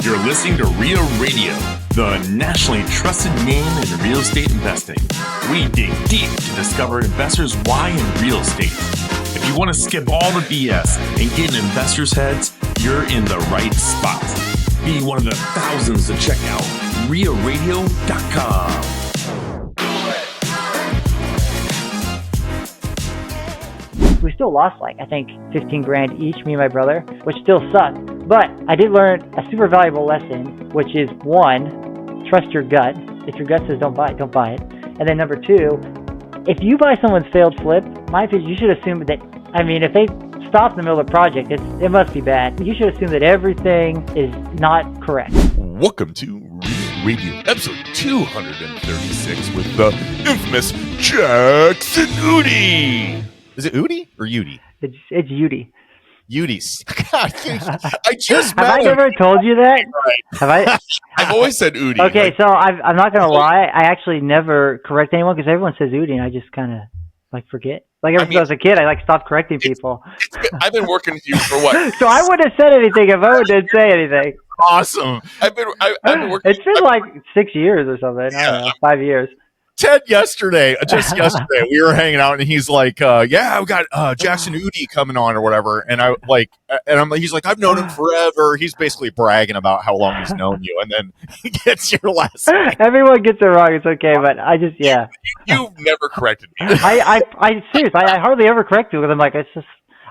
You're listening to REIA Radio, the nationally trusted name in real estate investing. We dig deep to discover investors' why in real estate. If you want to skip all the BS and get in investors' heads, you're in the right spot. Be one of the thousands to check out REIARadio.com. We still lost I think 15 grand each, me and my brother, which still sucked. But I did learn a super valuable lesson, which is one, trust your gut. If your gut says don't buy it, don't buy it. And then number two, if you buy someone's failed flip, my opinion, you should assume that, if they stop in the middle of the project, it must be bad. You should assume that everything is not correct. Welcome to REIA Radio, episode 236 with the infamous Jackson Udy. Is it Udy or Udy? It's Udy. Udy's. God, I just Have I never told you that? Right. Have I? I've always said Udy. Okay, so I'm not going to lie. I actually never correct anyone because everyone says Udy, and I just kind of forget. Ever since I was a kid, I stopped correcting people. I've been working with you for what? So I wouldn't have said anything if Owen didn't say anything. I've been working. It's been 6 years or something. Yeah. I don't know, 5 years. Ted just yesterday, we were hanging out and he's like, yeah, we got Jackson Udy coming on or whatever. And he's like, I've known him forever. He's basically bragging about how long he's known you. And then he gets your last name. Everyone gets it wrong. It's okay. But I just, yeah. You've never corrected me. I seriously, I hardly ever correct you because I'm like,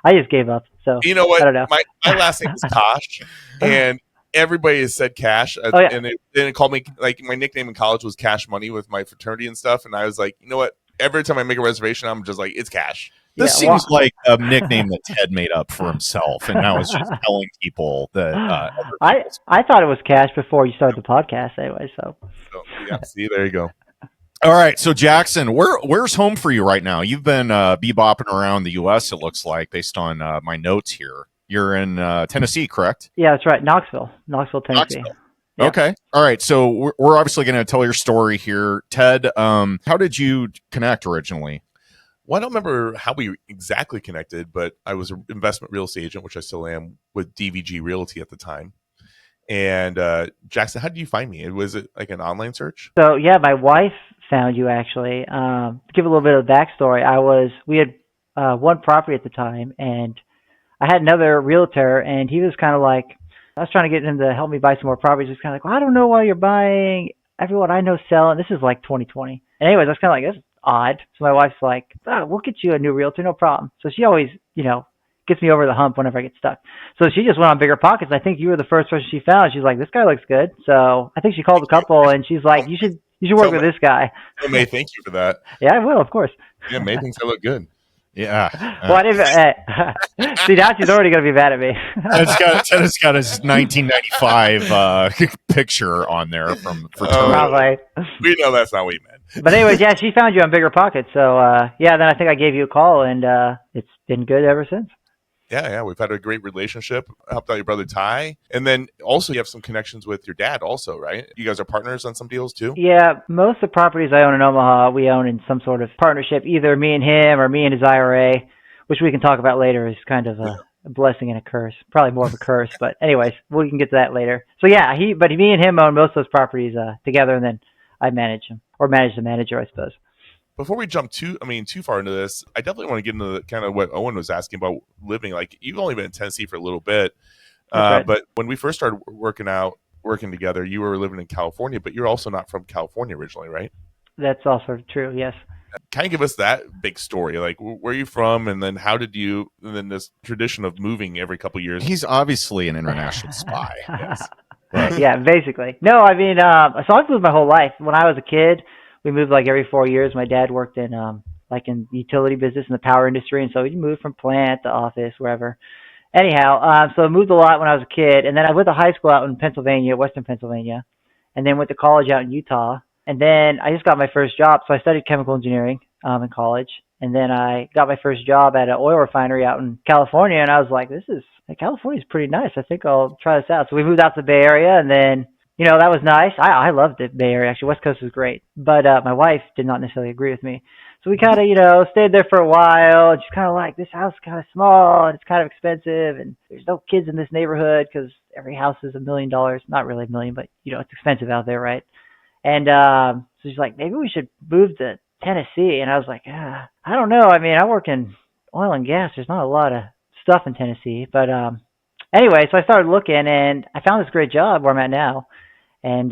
I just gave up. So you know what? I don't know. My last name is Tosh. And everybody has said Cash, and it called me, my nickname in college was Cash Money with my fraternity and stuff, and I was like, you know what? Every time I make a reservation, I'm just like, it's Cash. This seems like a nickname that Ted made up for himself, and now it's just telling people that. I thought it was Cash before you started the podcast, anyway. So yeah, see, there you go. All right, so Jackson, where's home for you right now? You've been bebopping around the U.S. It looks like, based on my notes here. You're in Tennessee, correct? Yeah, that's right. Knoxville, Tennessee. Yeah. Okay. All right. So we're obviously going to tell your story here. Ted, how did you connect originally? Well, I don't remember how we exactly connected, but I was an investment real estate agent, which I still am, with DVG Realty at the time. And Jackson, how did you find me? Was it like an online search? So, yeah, my wife found you, actually. To give a little bit of backstory, we had one property at the time, and I had another realtor, and he was kind of like, I was trying to get him to help me buy some more properties. He's kind of like, well, I don't know why you're buying. Everyone I know selling. This is like 2020. And anyways, I was kind of like, this is odd. So my wife's like, we'll get you a new realtor, no problem. So she always, gets me over the hump whenever I get stuck. So she just went on Bigger Pockets. I think you were the first person she found. She's like, this guy looks good. So I think she called a couple, and she's like, you should work with this guy. Well, May, thank you for that. Yeah, I will, of course. Yeah, May thinks I look good. Yeah. Well, I didn't. See, now she's already going to be mad at me. Ted's got his 1995 picture on there from fraternity. Probably. We know that's not what he meant. But anyways, yeah, she found you on Bigger Pockets. So, then I think I gave you a call, and it's been good ever since. Yeah, we've had a great relationship. Helped out your brother Ty, and then also you have some connections with your dad also, right? You guys are partners on some deals too? Yeah, most of the properties I own in Omaha, we own in some sort of partnership, either me and him or me and his IRA, which we can talk about later. Is kind of a blessing and a curse. Probably more of a curse, but anyways, we can get to that later. So yeah, me and him own most of those properties together, and then I manage them, or manage the manager, I suppose. Before we jump too far into this, I definitely want to get into kind of what Owen was asking about living. Like, you've only been in Tennessee for a little bit, right. But when we first started working together, you were living in California, but you're also not from California originally, right? That's also true, yes. Kind of give us that big story. Like, where are you from, and then and then this tradition of moving every couple of years. He's obviously an international spy. Yes. Right. Yeah, basically. No, so I've moved my whole life. When I was a kid, we moved like every 4 years. My dad worked in in the utility business in the power industry, and so we moved from plant to office, wherever. Anyhow, so I moved a lot when I was a kid, and then I went to high school out in Pennsylvania, Western Pennsylvania, and then went to college out in Utah, and then I just got my first job. So I studied chemical engineering in college, and then I got my first job at an oil refinery out in California, and I was like, California's pretty nice. I think I'll try this out. So we moved out to the Bay Area, and then that was nice. I loved the Bay Area, actually. West Coast was great. But my wife did not necessarily agree with me. So So we kind of, stayed there for a while. Just kind of like, this house is kind of small and it's kind of expensive and there's no kids in this neighborhood because every house is $1 million. Not really $1 million, but it's expensive out there, right? And so she's like, maybe we should move to Tennessee. And I was like, I don't know. I mean, I work in oil and gas. There's not a lot of stuff in Tennessee. But anyway, so I started looking and I found this great job where I'm at now and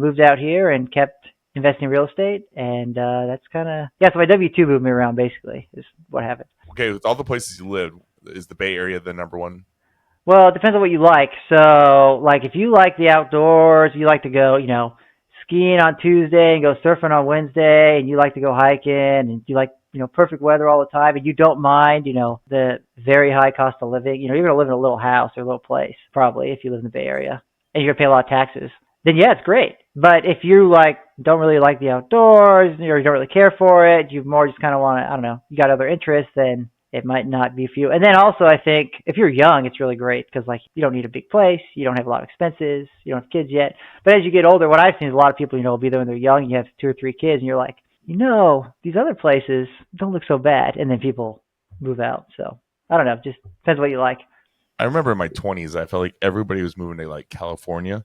moved out here and kept investing in real estate. And that's kind of, so my W-2 moved me around basically is what happened. Okay, with all the places you live, is the Bay Area the number one? Well, it depends on what you like. So, like, if you like the outdoors, you like to go, skiing on Tuesday and go surfing on Wednesday, and you like to go hiking, and you like, perfect weather all the time, and you don't mind, the very high cost of living, you're going to live in a little house or a little place, probably, if you live in the Bay Area, and you're going to pay a lot of taxes, then yeah, it's great. But if you, don't really like the outdoors, or you don't really care for it, you more just kind of want to, I don't know, you got other interests, then it might not be for you. And then also, I think if you're young, it's really great because you don't need a big place. You don't have a lot of expenses. You don't have kids yet. But as you get older, what I've seen is a lot of people, will be there when they're young. And you have 2 or 3 kids and you're like, these other places don't look so bad. And then people move out. So I don't know. Just depends what you like. I remember in my 20s, I felt like everybody was moving to California.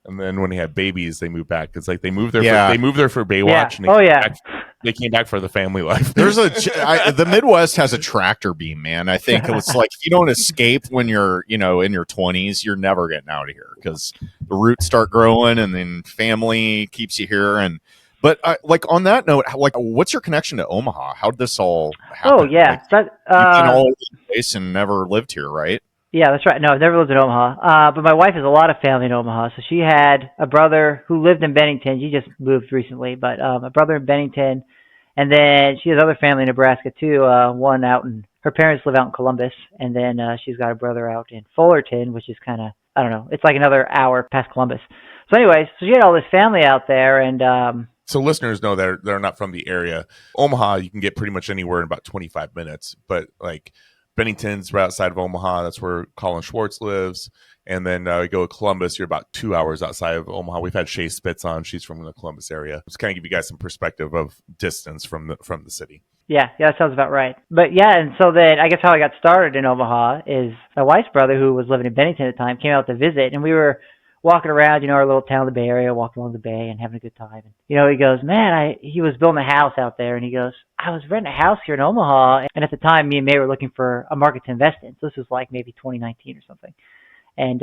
And then when they had babies, they moved back. It's they moved there. They moved there for Baywatch. Yeah. And they came back for the family life. There's the Midwest has a tractor beam, man. I think it's if you don't escape when you're, in your 20s, you're never getting out of here because the roots start growing and then family keeps you here. But on that note, what's your connection to Omaha? How did this all happen? Oh, yeah. You've been all over the place and never lived here, right? Yeah, that's right. No, I've never lived in Omaha. But my wife has a lot of family in Omaha. So she had a brother who lived in Bennington. She just moved recently, but a brother in Bennington. And then she has other family in Nebraska too. One her parents live out in Columbus. And then she's got a brother out in Fullerton, which is kind of, I don't know, it's like another hour past Columbus. So anyways, so she had all this family out there. And so listeners know they're not from the area. Omaha, you can get pretty much anywhere in about 25 minutes. But Bennington's right outside of Omaha. That's where Colin Schwartz lives. And then we go to Columbus. You're about 2 hours outside of Omaha. We've had Shay Spitz on. She's from the Columbus area. Just kind of give you guys some perspective of distance from the city. Yeah, that sounds about right. But yeah, and so then I guess how I got started in Omaha is my wife's brother, who was living in Bennington at the time, came out to visit. And we were walking around, our little town, the Bay Area, walking along the bay and having a good time. And, he goes, man, he was building a house out there. And he goes, I was renting a house here in Omaha. And at the time, me and May were looking for a market to invest in. So this was maybe 2019 or something. And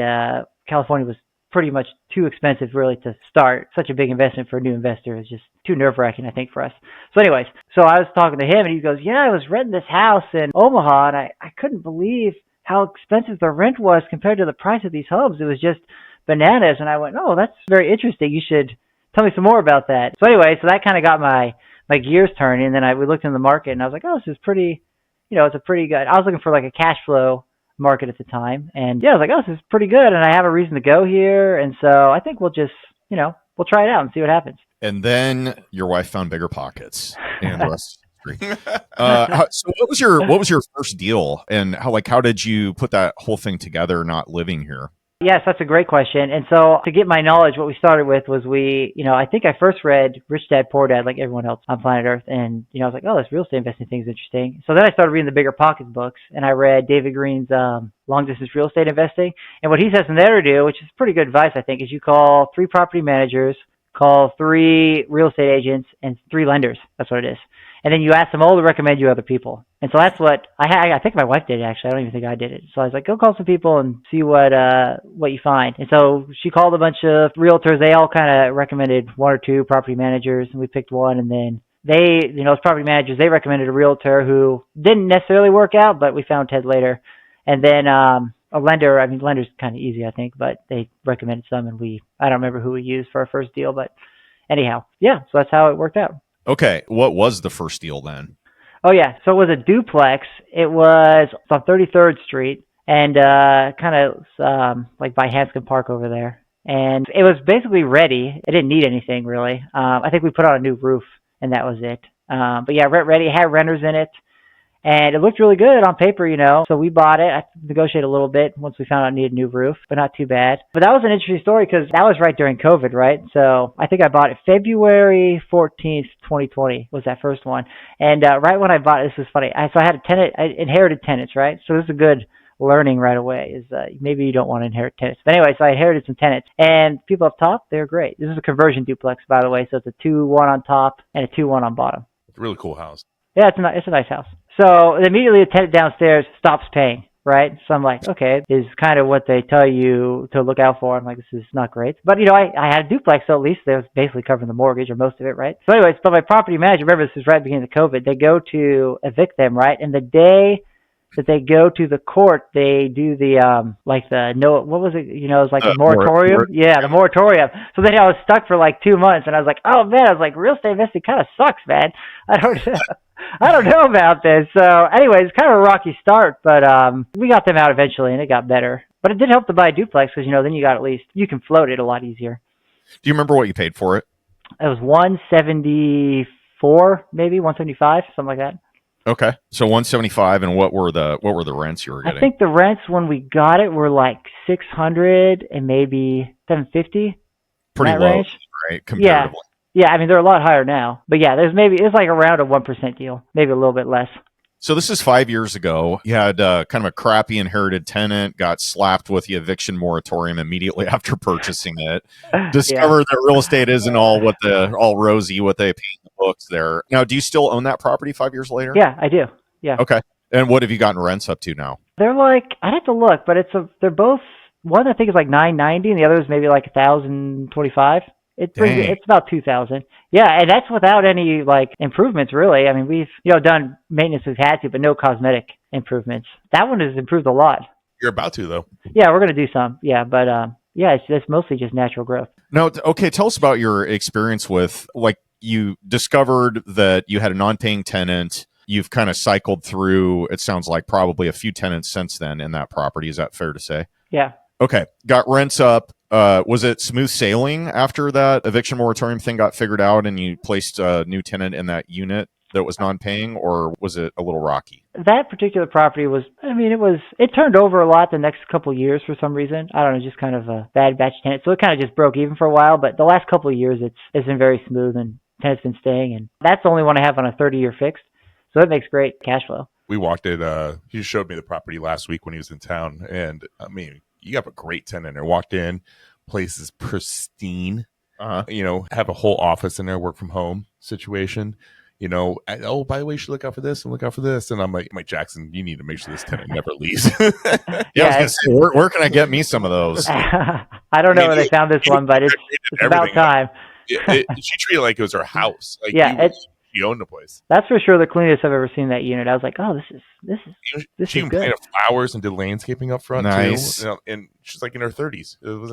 California was pretty much too expensive really to start. Such a big investment for a new investor is just too nerve-wracking, I think, for us. So anyways, so I was talking to him and he goes, yeah, I was renting this house in Omaha and I couldn't believe how expensive the rent was compared to the price of these homes. It was just bananas. And I went, oh, that's very interesting. You should tell me some more about that. So anyway, so that kind of got my gears turning. And then we looked in the market and I was like, oh, this is pretty, it's a pretty good, I was looking for a cash flow market at the time. And yeah, I was like, oh, this is pretty good. And I have a reason to go here. And so I think we'll just, we'll try it out and see what happens. And then your wife found bigger pockets and the rest is history. So what was your first deal and how did you put that whole thing together not living here? Yes, that's a great question. And so to get my knowledge, what we started with was I think I first read Rich Dad, Poor Dad, like everyone else on planet Earth. And, I was like, oh, this real estate investing thing is interesting. So then I started reading the Bigger Pockets books and I read David Green's Long Distance Real Estate Investing. And what he says in there to do, which is pretty good advice, I think, is you call 3 property managers, call 3 real estate agents, and 3 lenders. That's what it is. And then you ask them all to recommend you other people. And so that's what I think my wife did, actually. I don't even think I did it. So I was like, go call some people and see what you find. And so she called a bunch of realtors. They all kind of recommended 1 or 2 property managers, and we picked one. And then they, as property managers, they recommended a realtor who didn't necessarily work out, but we found Ted later. And then a lender, lender's kind of easy, I think, but they recommended some, and I don't remember who we used for our first deal, but anyhow, yeah, so that's how it worked out. Okay, what was the first deal then? Oh, yeah. So it was a duplex. It was on 33rd Street and kind of by Hanscom Park over there. And it was basically ready. It didn't need anything, really. I think we put on a new roof, and that was it. But, yeah, ready. It had renters in it. And it looked really good on paper, so we bought it. I negotiated a little bit once we found out I needed a new roof, but not too bad. But that was an interesting story because that was right during COVID, right? So I think I bought it February 14th, 2020 was that first one. And right when I bought it, this is funny. So I had a tenant, I inherited tenants, right? So this is a good learning right away is maybe you don't want to inherit tenants. But anyway, so I inherited some tenants, and people up top, they're great. This is a conversion duplex, by the way, so it's a 2-1 on top and a 2-1 on bottom. It's a really cool house. Yeah, it's a nice house. So immediately the tenant downstairs stops paying, right? So I'm like, okay, is kind of what they tell you to look out for. I'm like, this is not great. But, I had a duplex, so at least they was basically covering the mortgage or most of it, right? So anyways, but my property manager, remember this is right at the beginning of COVID, they go to evict them, right? And the day that they go to the court, they do the what was it? It's like a moratorium. The moratorium. So then I was stuck for like 2 months, and I was like, oh man, real estate investing kind of sucks, man. I don't know about this. So anyways, it's kind of a rocky start, but we got them out eventually, and it got better. But it did help to buy a duplex because then you can float it a lot easier. Do you remember what you paid for it? It was $174, maybe $175, something like that. Okay, so $175, and what were the rents you were getting? I think the rents when we got it were like $600 and maybe $750. Pretty low, range. Right? Comparatively. Yeah. They're a lot higher now, but yeah, it's like around a 1% deal, maybe a little bit less. So this is 5 years ago. You had kind of a crappy inherited tenant, got slapped with the eviction moratorium immediately after purchasing it. Discovered that real estate isn't all rosy what they paint the books there. Now, do you still own that property 5 years later? Yeah, I do. Yeah. Okay. And what have you gotten rents up to now? They're like, I'd have to look, but they're both, one I think is like $990 and the other is maybe like $1,025. It's about $2,000. Yeah, and that's without any improvements really. We've done maintenance we've had to, but no cosmetic improvements. That one has improved a lot. You're about to though. Yeah, we're gonna do some. Yeah, but it's mostly just natural growth. No, okay. Tell us about your experience with you discovered that you had a non-paying tenant. You've kind of cycled through. It sounds like probably a few tenants since then in that property. Is that fair to say? Yeah. Okay. Got rents up. Was it smooth sailing after that eviction moratorium thing got figured out and you placed a new tenant in that unit that was non-paying, or was it a little rocky? That particular property was, it turned over a lot the next couple of years for some reason. I don't know, just kind of a bad batch tenant. So it kind of just broke even for a while, but the last couple of years it's been very smooth and tenant's been staying, and that's the only one I have on a 30-year fixed. So it makes great cash flow. We walked in, he showed me the property last week when he was in town, and you have a great tenant there. Walked in, place is pristine. Have a whole office in there, work from home situation. Oh, by the way, you should look out for this and look out for this. And I'm like, Jackson, you need to make sure this tenant never leaves. I was gonna say, where can I get me some of those? I don't know where they found this one, but it's about time. She treated it like it was her house. She owned the place. That's for sure the cleanest I've ever seen that unit. I was like, oh, this is she good. planted flowers and did landscaping up front nice. too. And she's in her 30s. It was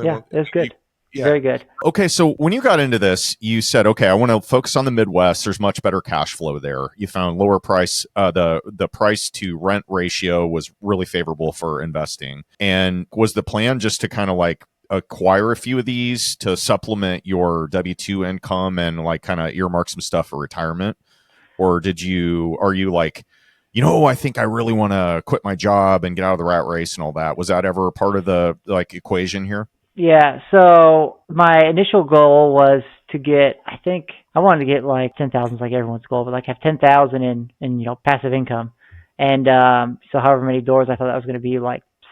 good. Yeah. Very good. Okay, so when you got into this, you said, okay, I want to focus on the Midwest. There's much better cash flow there. You found lower price. The price to rent ratio was really favorable for investing. And was the plan just to kind of acquire a few of these to supplement your W-2 income and kind of earmark some stuff for retirement? Or are you I think I really want to quit my job and get out of the rat race and all that? Was that ever part of the equation here? Yeah. So my initial goal was to get, I think I wanted to get 10,000 like everyone's goal, but have 10,000 in passive income. And so however many doors, I thought that was going to be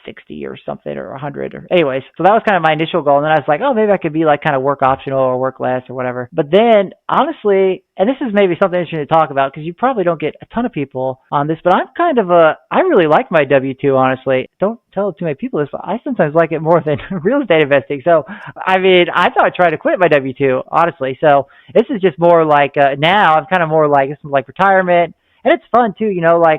60 or something, or 100, or anyways. So that was kind of my initial goal. And then I was like, oh, maybe I could be kind of work optional or work less or whatever. But then honestly, and this is maybe something interesting to talk about because you probably don't get a ton of people on this, but I'm kind of I really like my W-2, honestly. Don't tell too many people this, but I sometimes like it more than real estate investing. So, I thought I'd try to quit my W-2, honestly. So this is just more now I'm kind of more this is retirement. And it's fun too,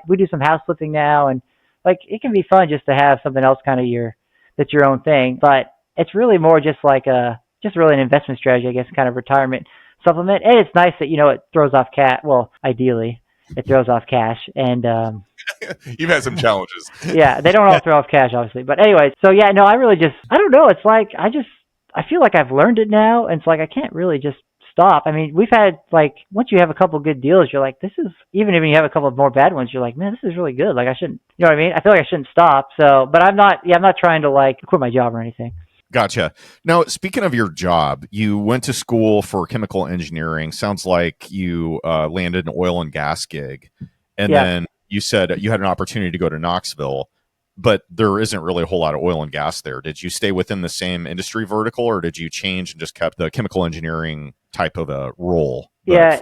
we do some house flipping now, and it can be fun just to have something else kind of that's your own thing, but it's really more just really an investment strategy, I guess, kind of retirement supplement. And it's nice that, it throws off cash. Well, ideally it throws off cash, and, you've had some challenges. Yeah. They don't all throw off cash, obviously, but anyways. So yeah, no, I really I don't know. It's I feel like I've learned it now. And it's I can't really just stop. I mean, we've had like, once you have a couple good deals, you're like, this is, even if you have a couple of more bad ones, you're like, man, this is really good. Like I shouldn't, you know what I mean? I feel like I shouldn't stop. So, but I'm not trying to like quit my job or anything. Gotcha. Now, speaking of your job, you went to school for chemical engineering. Sounds like you landed an oil and gas gig. And then you said you had an opportunity to go to Knoxville, but there isn't really a whole lot of oil and gas there. Did you stay within the same industry vertical, or did you change and just kept the chemical engineering type of a role? Yeah,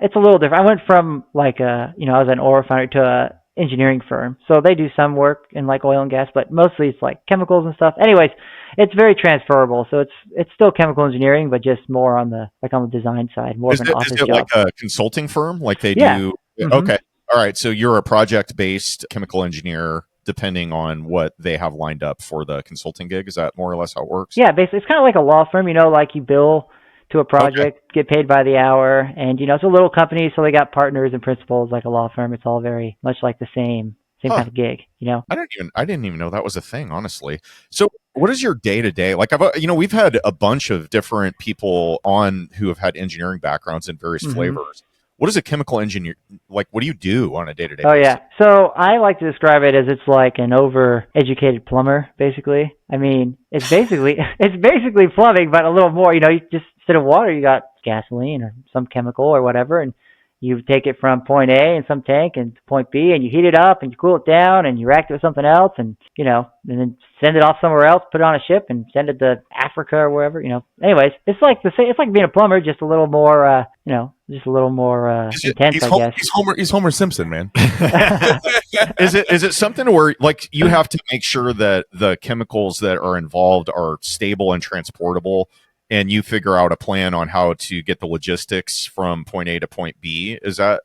it's a little different. I went from like I was an oil refinery to a engineering firm. So they do some work in like oil and gas, but mostly it's like chemicals and stuff. Anyways, it's very transferable. So it's still chemical engineering, but just more on the design side, more of an office job. Is it like a consulting firm? Like they do? Mm-hmm. Okay. All right. So you're a project-based chemical engineer, depending on what they have lined up for the consulting gig. Is that more or less how it works? Yeah, basically, it's kind of like a law firm, like you bill to a project, get paid by the hour, and it's a little company, so they got partners and principals like a law firm. It's all very much like the same kind of gig, I didn't even know that was a thing, honestly. So what is your day-to-day? Like we've had a bunch of different people on who have had engineering backgrounds in various flavors. What is a chemical engineer like? What do you do on a day-to-day basis? Yeah. So I like to describe it as it's like an over-educated plumber, basically. I mean, it's basically plumbing, but a little more. You just instead of water, you got gasoline or some chemical or whatever, and you take it from point A in some tank and to point B, and you heat it up and you cool it down and you react it with something else, and and then send it off somewhere else, put it on a ship and send it to Africa or wherever. Anyways, it's like it's like being a plumber, just a little more, intense, I guess. He's Homer Simpson, man. Is it something where like you have to make sure that the chemicals that are involved are stable and transportable, and you figure out a plan on how to get the logistics from point A to point B? Is that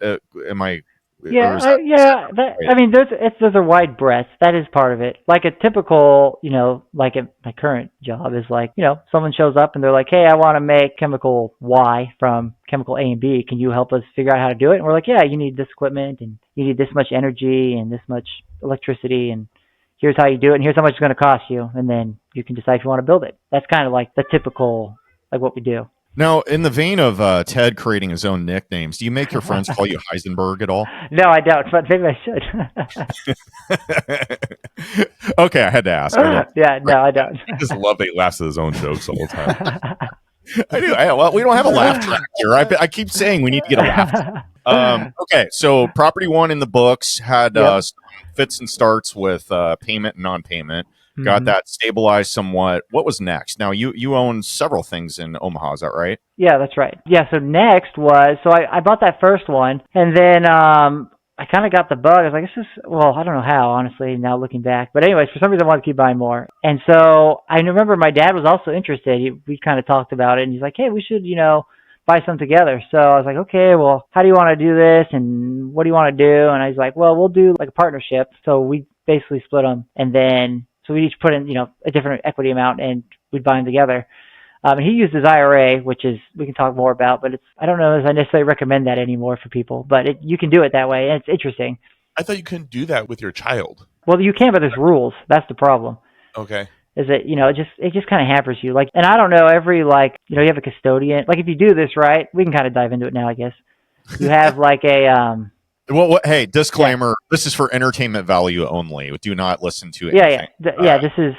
am I? Yeah, I mean, there's a wide breadth. That is part of it. Like a typical, like my current job is like, someone shows up and they're like, hey, I want to make chemical Y from chemical A and B. Can you help us figure out how to do it? And we're like, yeah, you need this equipment and you need this much energy and this much electricity, and here's how you do it, and here's how much it's going to cost you, and then you can decide if you want to build it. That's kind of like the typical, like what we do. Now, in the vein of Ted creating his own nicknames, do you make your friends call you Heisenberg at all? No, I don't, but maybe I should. Okay, I had to ask. Yeah, no, I don't. I just love that he laughs at his own jokes all the time. I do. Well, we don't have a laugh track here. I keep saying we need to get a laugh track. Okay, so Property One in the books had fits and starts with payment and non-payment. Got that stabilized somewhat. What was next? Now, you own several things in Omaha, is that right? Yeah, that's right. Yeah, so next was, I bought that first one, and then I kind of got the bug. I was like, I don't know how, honestly, now looking back. But anyways, for some reason, I wanted to keep buying more. And so I remember my dad was also interested. We kind of talked about it, and he's like, hey, we should, buy some together. So I was like, okay, well, how do you want to do this? And what do you want to do? And I was like, well, we'll do like a partnership. So we basically split them, and then so we each put in, a different equity amount, and we'd buy them together. And he used his IRA, which is, we can talk more about, but I don't know if I necessarily recommend that anymore for people, but you can do it that way, and it's interesting. I thought you couldn't do that with your child. Well, you can, but there's rules. That's the problem. Okay. Is that, it just kind of hampers you. Like, and I don't know, you have a custodian. Like, if you do this right, we can kind of dive into it now, I guess. You have like a, Well, hey, disclaimer, this is for entertainment value only. Do not listen to anything. This is...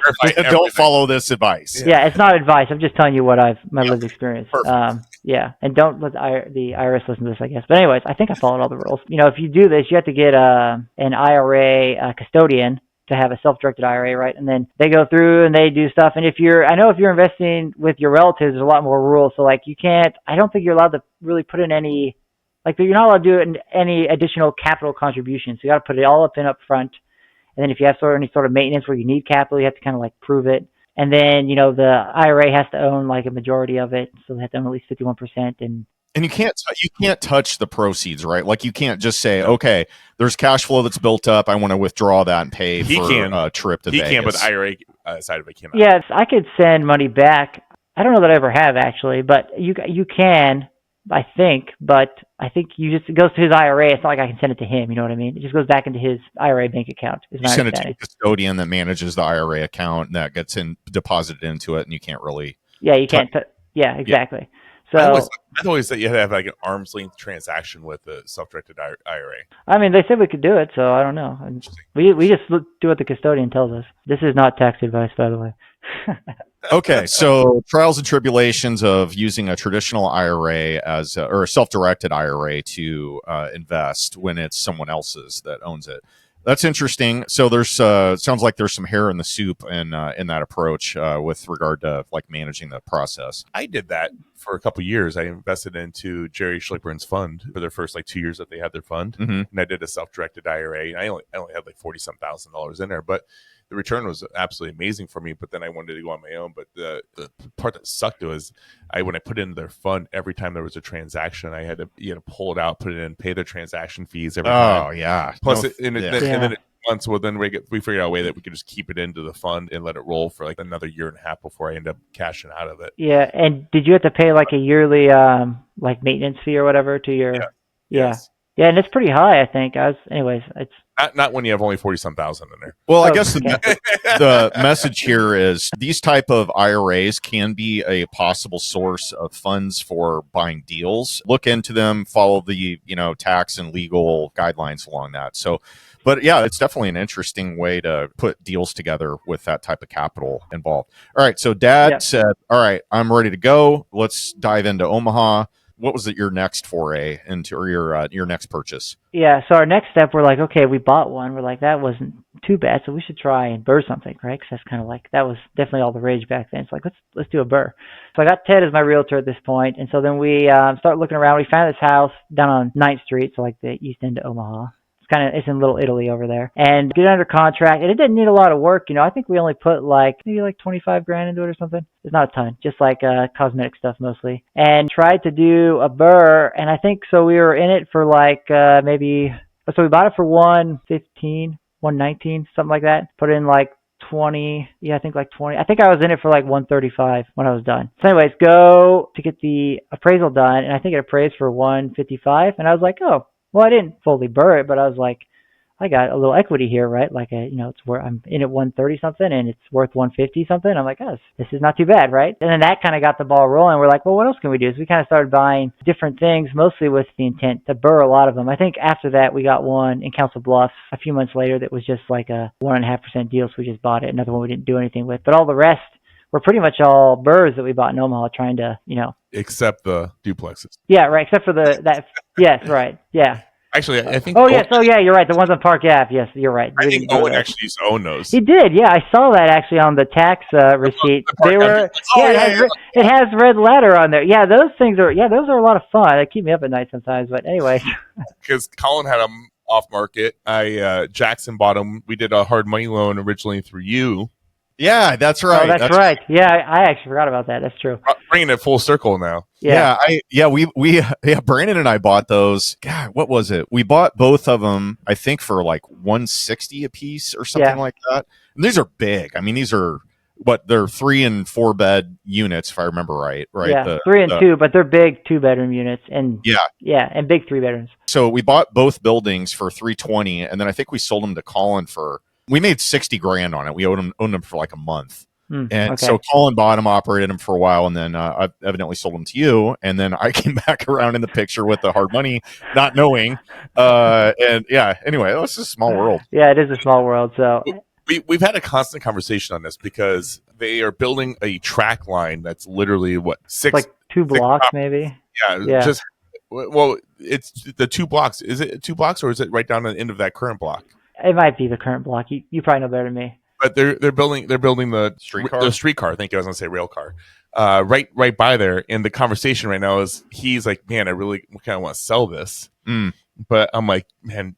Don't follow this advice. Yeah, it's not advice. I'm just telling you what my lived experience. And don't let the IRS listen to this, I guess. But anyways, I think I followed all the rules. If you do this, you have to get an IRA custodian to have a self-directed IRA, right? And then they go through and they do stuff. And if you're investing with your relatives, there's a lot more rules. So like I don't think you're allowed to really put in any... Like, you're not allowed to do any additional capital contributions. So you got to put it all up front. And then if you have any sort of maintenance where you need capital, you have to kind of like prove it. And then, the IRA has to own like a majority of it. So they have to own at least 51%. And you can't touch the proceeds, right? Like you can't just say, okay, there's cash flow that's built up. I want to withdraw that and pay a trip to Vegas. He can, but the IRA side of it cannot. Yes, I could send money back. I don't know that I ever have actually, but you can. I think, but I think it goes to his IRA. It's not like I can send it to him. You know what I mean? It just goes back into his IRA bank account. You send it to a custodian that manages the IRA account, and that gets deposited into it, and you can't really. Yeah, you can't. Yeah, exactly. So I always thought you had to have like an arm's length transaction with a self-directed IRA. I mean, they said we could do it, so I don't know. We just do what the custodian tells us. This is not tax advice, by the way. Okay, so trials and tribulations of using a traditional IRA or a self-directed IRA to invest when it's someone else's that owns it. That's interesting. So there's sounds like there's some hair in the soup in that approach with regard to like managing the process. I did that for a couple of years. I invested into Jerry Schlickburn's fund for their first like 2 years that they had their fund, and I did a self-directed IRA. And I only had like $40,000 in there, but the return was absolutely amazing for me. But then I wanted to go on my own. But the part that sucked was when I put in their fund, every time there was a transaction, I had to pull it out, put it in, pay their transaction fees every time. Oh yeah. Plus, and then months. Well, then we figured out a way that we could just keep it into the fund and let it roll for like another year and a half before I end up cashing out of it. Yeah, and did you have to pay like a yearly like maintenance fee or whatever to your? Yes. Yeah, and it's pretty high, I think. It's not when you have only 40,000 in there. Well, I guess the message here is these type of IRAs can be a possible source of funds for buying deals. Look into them, follow the tax and legal guidelines along that. So, but yeah, it's definitely an interesting way to put deals together with that type of capital involved. All right, so Dad said, "All right, I'm ready to go. Let's dive into Omaha." What was your next foray into, or your next purchase? Yeah, so our next step, we're like, okay, we bought one. We're like, that wasn't too bad, so we should try and burr something, right? Because that's kind of like, that was definitely all the rage back then. It's like, let's do a burr. So I got Ted as my realtor at this point, and so then we started looking around. We found this house down on 9th Street, so like the east end of Omaha. It's in Little Italy over there, and get under contract. And it didn't need a lot of work. I think we only put maybe like 25 grand into it or something. It's not a ton, just like cosmetic stuff mostly. And tried to do a burr, and I think so we were in it for like so we bought it for 115, 119, something like that. Put in like 20. Yeah, I think like 20. I think I was in it for like 135 when I was done. So anyways, go to get the appraisal done, and I think it appraised for 155, and I was like, oh. Well, I didn't fully burr it, but I was like, I got a little equity here, right? Like, it's where I'm in at 130 something and it's worth 150 something. I'm like, oh, this is not too bad, right? And then that kind of got the ball rolling. We're like, well, what else can we do? So we kind of started buying different things, mostly with the intent to burr a lot of them. I think after that, we got one in Council Bluffs a few months later that was just like a 1.5% deal. So we just bought it. Another one we didn't do anything with, but all the rest were pretty much all burrs that we bought in Omaha, trying to, except the duplexes. Yeah, right. Except for that. Yes, right. Yeah. Actually, I think. Oh, yes. Oh, yeah, you're right. The ones on Park Ave. Yes, you're right. I think Owen actually used to own those. He did. Yeah, I saw that actually on the tax receipt. They were. It has red letter on there. Yeah, those things are. Yeah, those are a lot of fun. They keep me up at night sometimes. But anyway. Because Colin had them off market. Jackson bought them. We did a hard money loan originally through you. Yeah, that's right. Oh, that's right. Yeah, I actually forgot about that. That's true. Bringing it full circle now. We Brandon and I bought those. God, what was it? We bought both of them, I think, for like 160 a piece or something like that. And these are big. I mean, these are they're 3 and 4 bed units, if I remember right. Right. Yeah, 3 and 2, but they're big 2-bedroom units, and and big 3 bedrooms. So we bought both buildings for $320, and then I think we sold them to Colin for. We made 60 grand on it. We owned them for like a month. So Colin bought them, operated them for a while, and then I evidently sold them to you. And then I came back around in the picture with the hard money, not knowing. Anyway, it's a small world. Yeah, it is a small world. So we've had a constant conversation on this because they are building a track line that's literally six, like 2 blocks maybe. Yeah. It's the 2 blocks. Is it 2 blocks or is it right down the end of that current block? It might be the current block. You probably know better than me. But they're building the streetcar. The streetcar. I think I was gonna say rail car. Right by there. And the conversation right now is he's like, man, I really kind of want to sell this. But I'm like, man,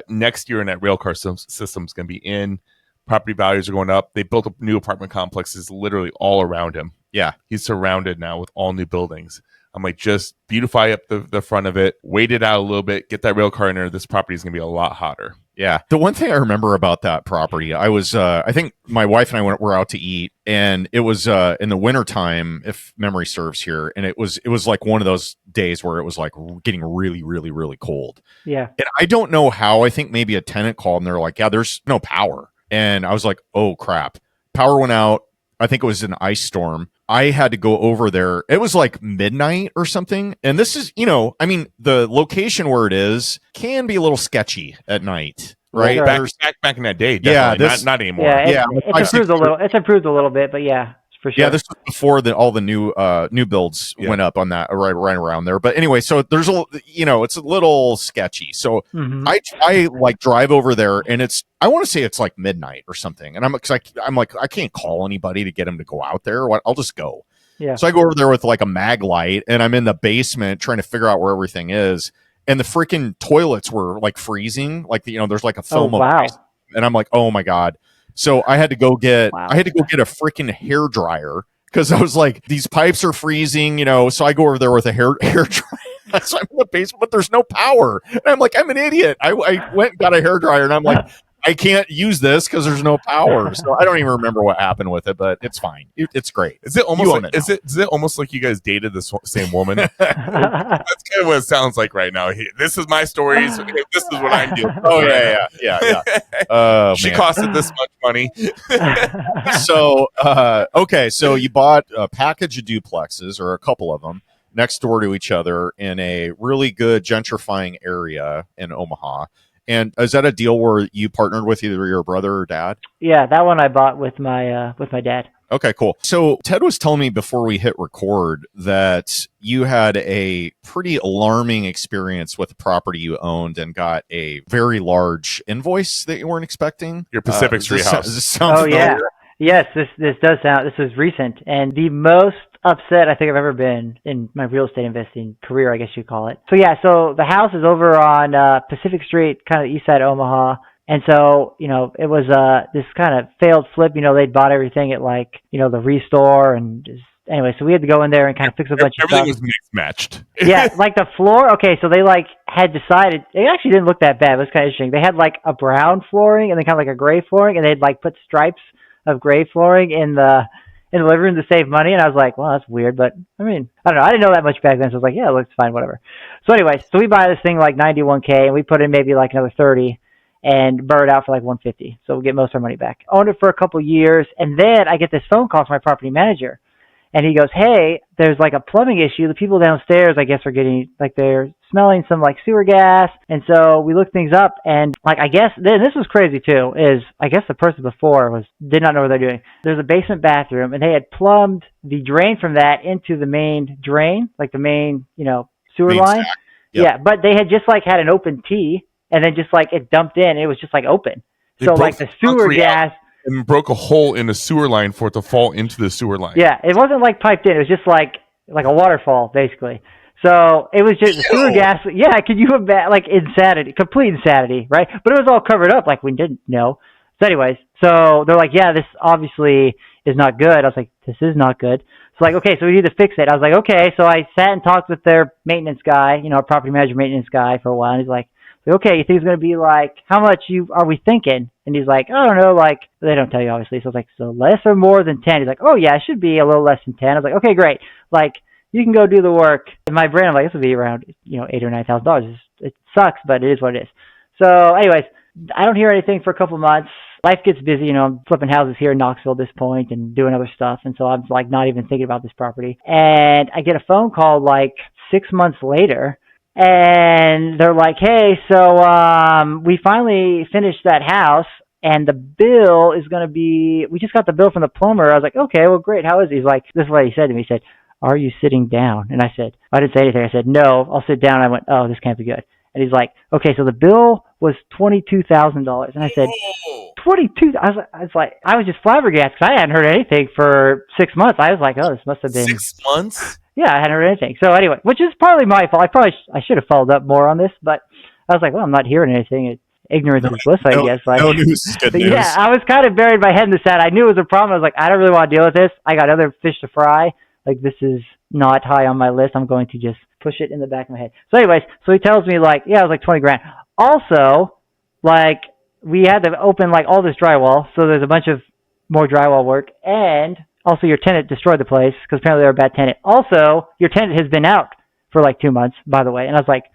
next year in that rail car system's gonna be in. Property values are going up. They built up new apartment complexes literally all around him. Yeah, he's surrounded now with all new buildings. I'm like, just beautify up the front of it, wait it out a little bit, get that rail car in there. This property is going to be a lot hotter. Yeah. The one thing I remember about that property, I was, I think my wife and I were out to eat, and it was in the wintertime, if memory serves here. And it was like one of those days where it was like getting really, really, really cold. Yeah. And I don't know how. I think maybe a tenant called and they're like, yeah, there's no power. And I was like, oh, crap. Power went out. I think it was an ice storm. I had to go over there. It was like midnight or something. And this is, I mean, the location where it is can be a little sketchy at night, right? Sure. Back in that day, definitely. Yeah, not anymore. Yeah, it's improved a little. It's improved a little bit, but yeah, for sure. Yeah, this was before all the new builds went up on that right around there. But anyway, so there's it's a little sketchy. So I like drive over there, and I want to say it's like midnight or something, and I'm like I can't call anybody to get them to go out there. I'll just go. Yeah. So I go over there with like a mag light, and I'm in the basement trying to figure out where everything is, and the freaking toilets were like freezing, like there's like a film. Oh, wow. And I'm like, oh my God. So I had to go get a freaking hair dryer because I was like, these pipes are freezing, So I go over there with a hair dryer. So I'm in the basement, but there's no power. And I'm like, I'm an idiot. I went and got a hair dryer, and I'm like, I can't use this because there's no power. So I don't even remember what happened with it, but it's fine. It's great. Is it almost like you guys dated the same woman? That's kind of what it sounds like right now. This is my stories. This is what I'm doing. Oh yeah. She costed this much money. So okay, so you bought a package of duplexes, or a couple of them, next door to each other in a really good gentrifying area in Omaha. And is that a deal where you partnered with either your brother or dad? Yeah, that one I bought with my dad. Okay, cool. So Ted was telling me before we hit record that you had a pretty alarming experience with a property you owned and got a very large invoice that you weren't expecting. Your Pacific Street house. Does this sound familiar? Yeah. Yes, this does sound. This was recent, and the most upset I think I've ever been in my real estate investing career, I guess you'd call it. So yeah, so the house is over on Pacific Street, kind of east side of Omaha. And so, it was this kind of failed flip. They'd bought everything at like, the Restore, and anyway, so we had to go in there and kind of fix a bunch of stuff. Everything was mixed matched. Yeah, like the floor. Okay, so they like had decided, it actually didn't look that bad. It was kind of interesting. They had like a brown flooring and then kind of like a gray flooring, and they'd like put stripes of gray flooring in the living room to save money. And I was like, well, that's weird, but I mean, I don't know. I didn't know that much back then, so I was like, yeah, it looks fine, whatever. So anyway, so we buy this thing like $91K, and we put in maybe like another 30 and burn it out for like 150. So we'll get most of our money back. Owned it for a couple years, and then I get this phone call from my property manager, and he goes, hey, there's like a plumbing issue. The people downstairs, I guess, are getting like they're smelling some like sewer gas. And so we looked things up, and like I guess this was crazy too, is I guess the person before did not know what they're doing. There's a basement bathroom, and they had plumbed the drain from that into the main drain, like the main, sewer Main line. stack. Yep. Yeah, but they had just like had an open T, and then just like it dumped in, and it was just like open. So like the sewer gas and broke a hole in the sewer line for it to fall into the sewer line. Yeah, it wasn't like piped in. It was just like a waterfall, basically. So it was just sewer gas. Yeah, could you imagine? Like insanity, complete insanity, right? But it was all covered up, like we didn't know. So anyways, so they're like, yeah, this obviously is not good. I was like, this is not good. So like, okay, so we need to fix it. I was like, okay. So I sat and talked with their maintenance guy, our property manager maintenance guy for a while. And he's like, okay, you think it's going to be like, how much are we thinking? And he's like, I don't know, like, they don't tell you, obviously. So I was like, so less or more than 10? He's like, oh, yeah, it should be a little less than 10. I was like, okay, great. Like, you can go do the work. In my brain, I'm like, this would be around, $8,000 or $9,000. It sucks, but it is what it is. So anyways, I don't hear anything for a couple months. Life gets busy, I'm flipping houses here in Knoxville at this point and doing other stuff. And so I'm like not even thinking about this property. And I get a phone call like 6 months later. And they're like, hey, so we finally finished that house, and the bill is going to be, we just got the bill from the plumber. I was like, okay, well, great. How is he? He's like, this is what he said to me. He said, are you sitting down? And I said, I didn't say anything. I said, no, I'll sit down. I went, oh, this can't be good. And he's like, okay, so the bill was $22,000. And I said, 22? I was just flabbergasted because I hadn't heard anything for 6 months. I was like, oh, this must have been 6 months. Yeah, I hadn't heard anything. So anyway, which is partly my fault. I should have followed up more on this, but I was like, well, I'm not hearing anything. Ignorance is bliss, I guess. Like, no news is good news. Yeah, I was kind of buried my head in the sand. I knew it was a problem. I was like, I don't really want to deal with this. I got other fish to fry. Like, this is not high on my list. I'm going to just push it in the back of my head. So anyways, so he tells me like, yeah, it was like 20 grand. Also, like, we had to open like all this drywall. So there's a bunch of more drywall work, and also your tenant destroyed the place because apparently they're a bad tenant. Also, your tenant has been out for like 2 months, by the way. And I was like,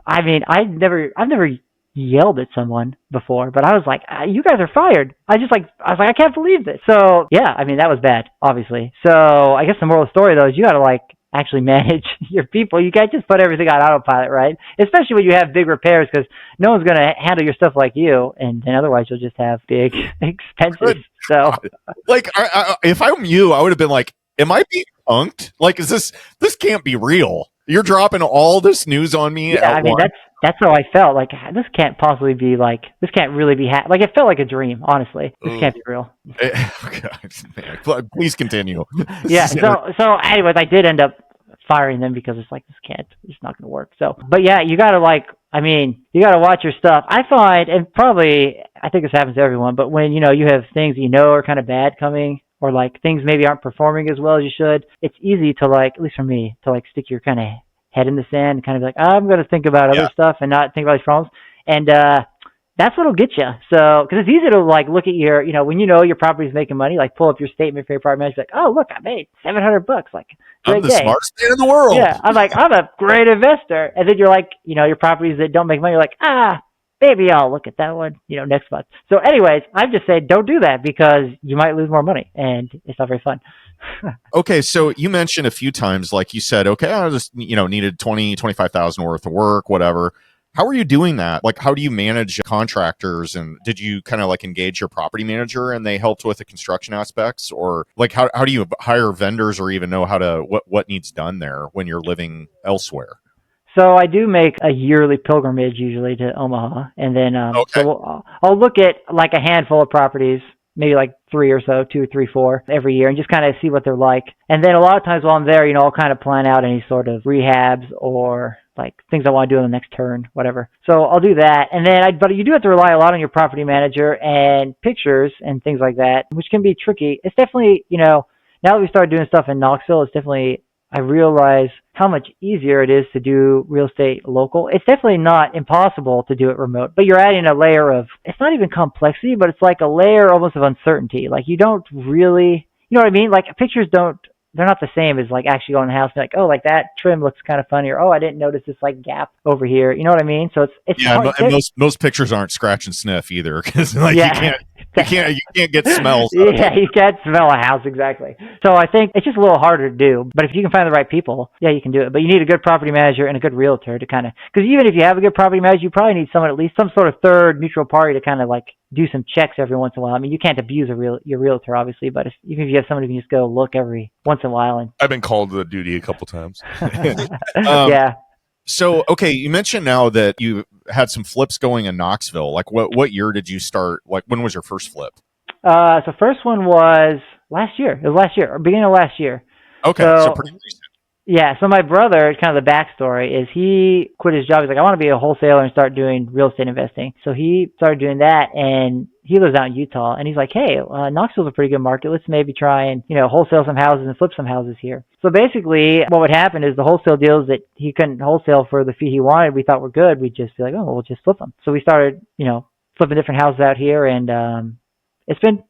I've never yelled at someone before, but I was like, you guys are fired. I was like, I can't believe this. So yeah, I mean, that was bad, obviously. So I guess the moral of the story though is you got to like actually manage your people. You can't just put everything on autopilot, right? Especially when you have big repairs, because no one's going to handle your stuff like you, and then otherwise you'll just have big expenses. Good So God. Like, if I'm you, I would have been like, am I being punked? Like, is this can't be real? You're dropping all this news on me. yeah, I mean, that's how I felt. Like, this can't possibly be like, this can't really be like, it felt like a dream, honestly. This can't be real. God, please continue. Yeah. So anyways, I did end up firing them because it's like, it's not going to work. So, but yeah, you got to like, I mean, you got to watch your stuff. I find, and probably, I think this happens to everyone, but when, you have things are kind of bad coming, or like things maybe aren't performing as well as you should, it's easy to like, at least for me, to like stick your kind of head in the sand and kind of be like, I'm going to think about other stuff and not think about these problems. And that's what'll get you. So, because it's easy to like look at your, when your property's making money, like pull up your statement for your property manager, like, oh, look, I made $700. Like, great I'm the day. smartest man in the world. Yeah, I'm like, I'm a great investor. And then you're like, your properties that don't make money, you're like, maybe I'll look at that one, next month. So anyways, I'm just saying don't do that because you might lose more money and it's not very fun. Okay, so you mentioned a few times, like you said, okay, I just, needed 25,000 worth of work, whatever. How are you doing that? Like, how do you manage contractors? And did you kind of like engage your property manager and they helped with the construction aspects? Or like, how do you hire vendors or even know how to, what needs done there when you're living elsewhere? So I do make a yearly pilgrimage usually to Omaha, and then so I'll look at like a handful of properties, maybe like 3 or so, 2, 3, 4 every year, and just kind of see what they're like. And then a lot of times while I'm there, I'll kind of plan out any sort of rehabs or like things I want to do in the next turn, whatever. So I'll do that, and then but you do have to rely a lot on your property manager and pictures and things like that, which can be tricky. It's definitely now that we started doing stuff in Knoxville, it's definitely. I realize how much easier it is to do real estate local. It's definitely not impossible to do it remote, but you're adding a layer of, it's not even complexity, but it's like a layer almost of uncertainty. Like you don't really, you know what I mean? Like pictures they're not the same as like actually going to the house and like, oh, like that trim looks kind of funny, or oh, I didn't notice this like gap over here. You know what I mean? So it's hard. And most pictures aren't scratch and sniff either, because like you can't get smells. Yeah, you can't smell a house exactly. So I think it's just a little harder to do. But if you can find the right people, yeah, you can do it. But you need a good property manager and a good realtor to kind of, because even if you have a good property manager, you probably need someone, at least some sort of third neutral party to kind of like do some checks every once in a while. I mean, you can't abuse your realtor, obviously, but even if you have someone who can just go look every once in a while. And I've been called to the duty a couple times. Yeah. So, okay, you mentioned now that you had some flips going in Knoxville. Like, what year did you start? Like, when was your first flip? So first one was last year. It was last year, or beginning of last year. Okay, so pretty recent. Yeah, so my brother, kind of the backstory is he quit his job. He's like, I want to be a wholesaler and start doing real estate investing. So he started doing that, and he lives out in Utah. And he's like, hey, Knoxville's a pretty good market. Let's maybe try and, wholesale some houses and flip some houses here. So basically what would happen is the wholesale deals that he couldn't wholesale for the fee he wanted, we thought were good. We'd just be like, oh, we'll just flip them. So we started, flipping different houses out here, and it's been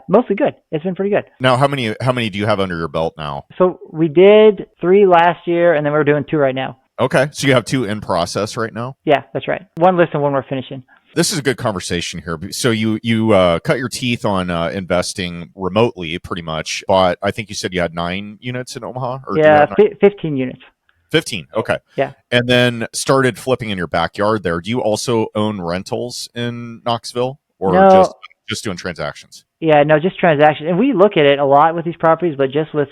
mostly good. It's been pretty good. Now, how many do you have under your belt now? So we did 3 last year, and then we're doing 2 right now. Okay, so you have 2 in process right now? Yeah, that's right. 1 list and 1 we're finishing. This is a good conversation here. So you cut your teeth on investing remotely, pretty much. But I think you said you had 9 units in Omaha? Or yeah, 15 units. 15. Okay. Yeah. And then started flipping in your backyard there. Do you also own rentals in Knoxville, or no. just doing transactions? Yeah, no, just transactions. And we look at it a lot with these properties, but just with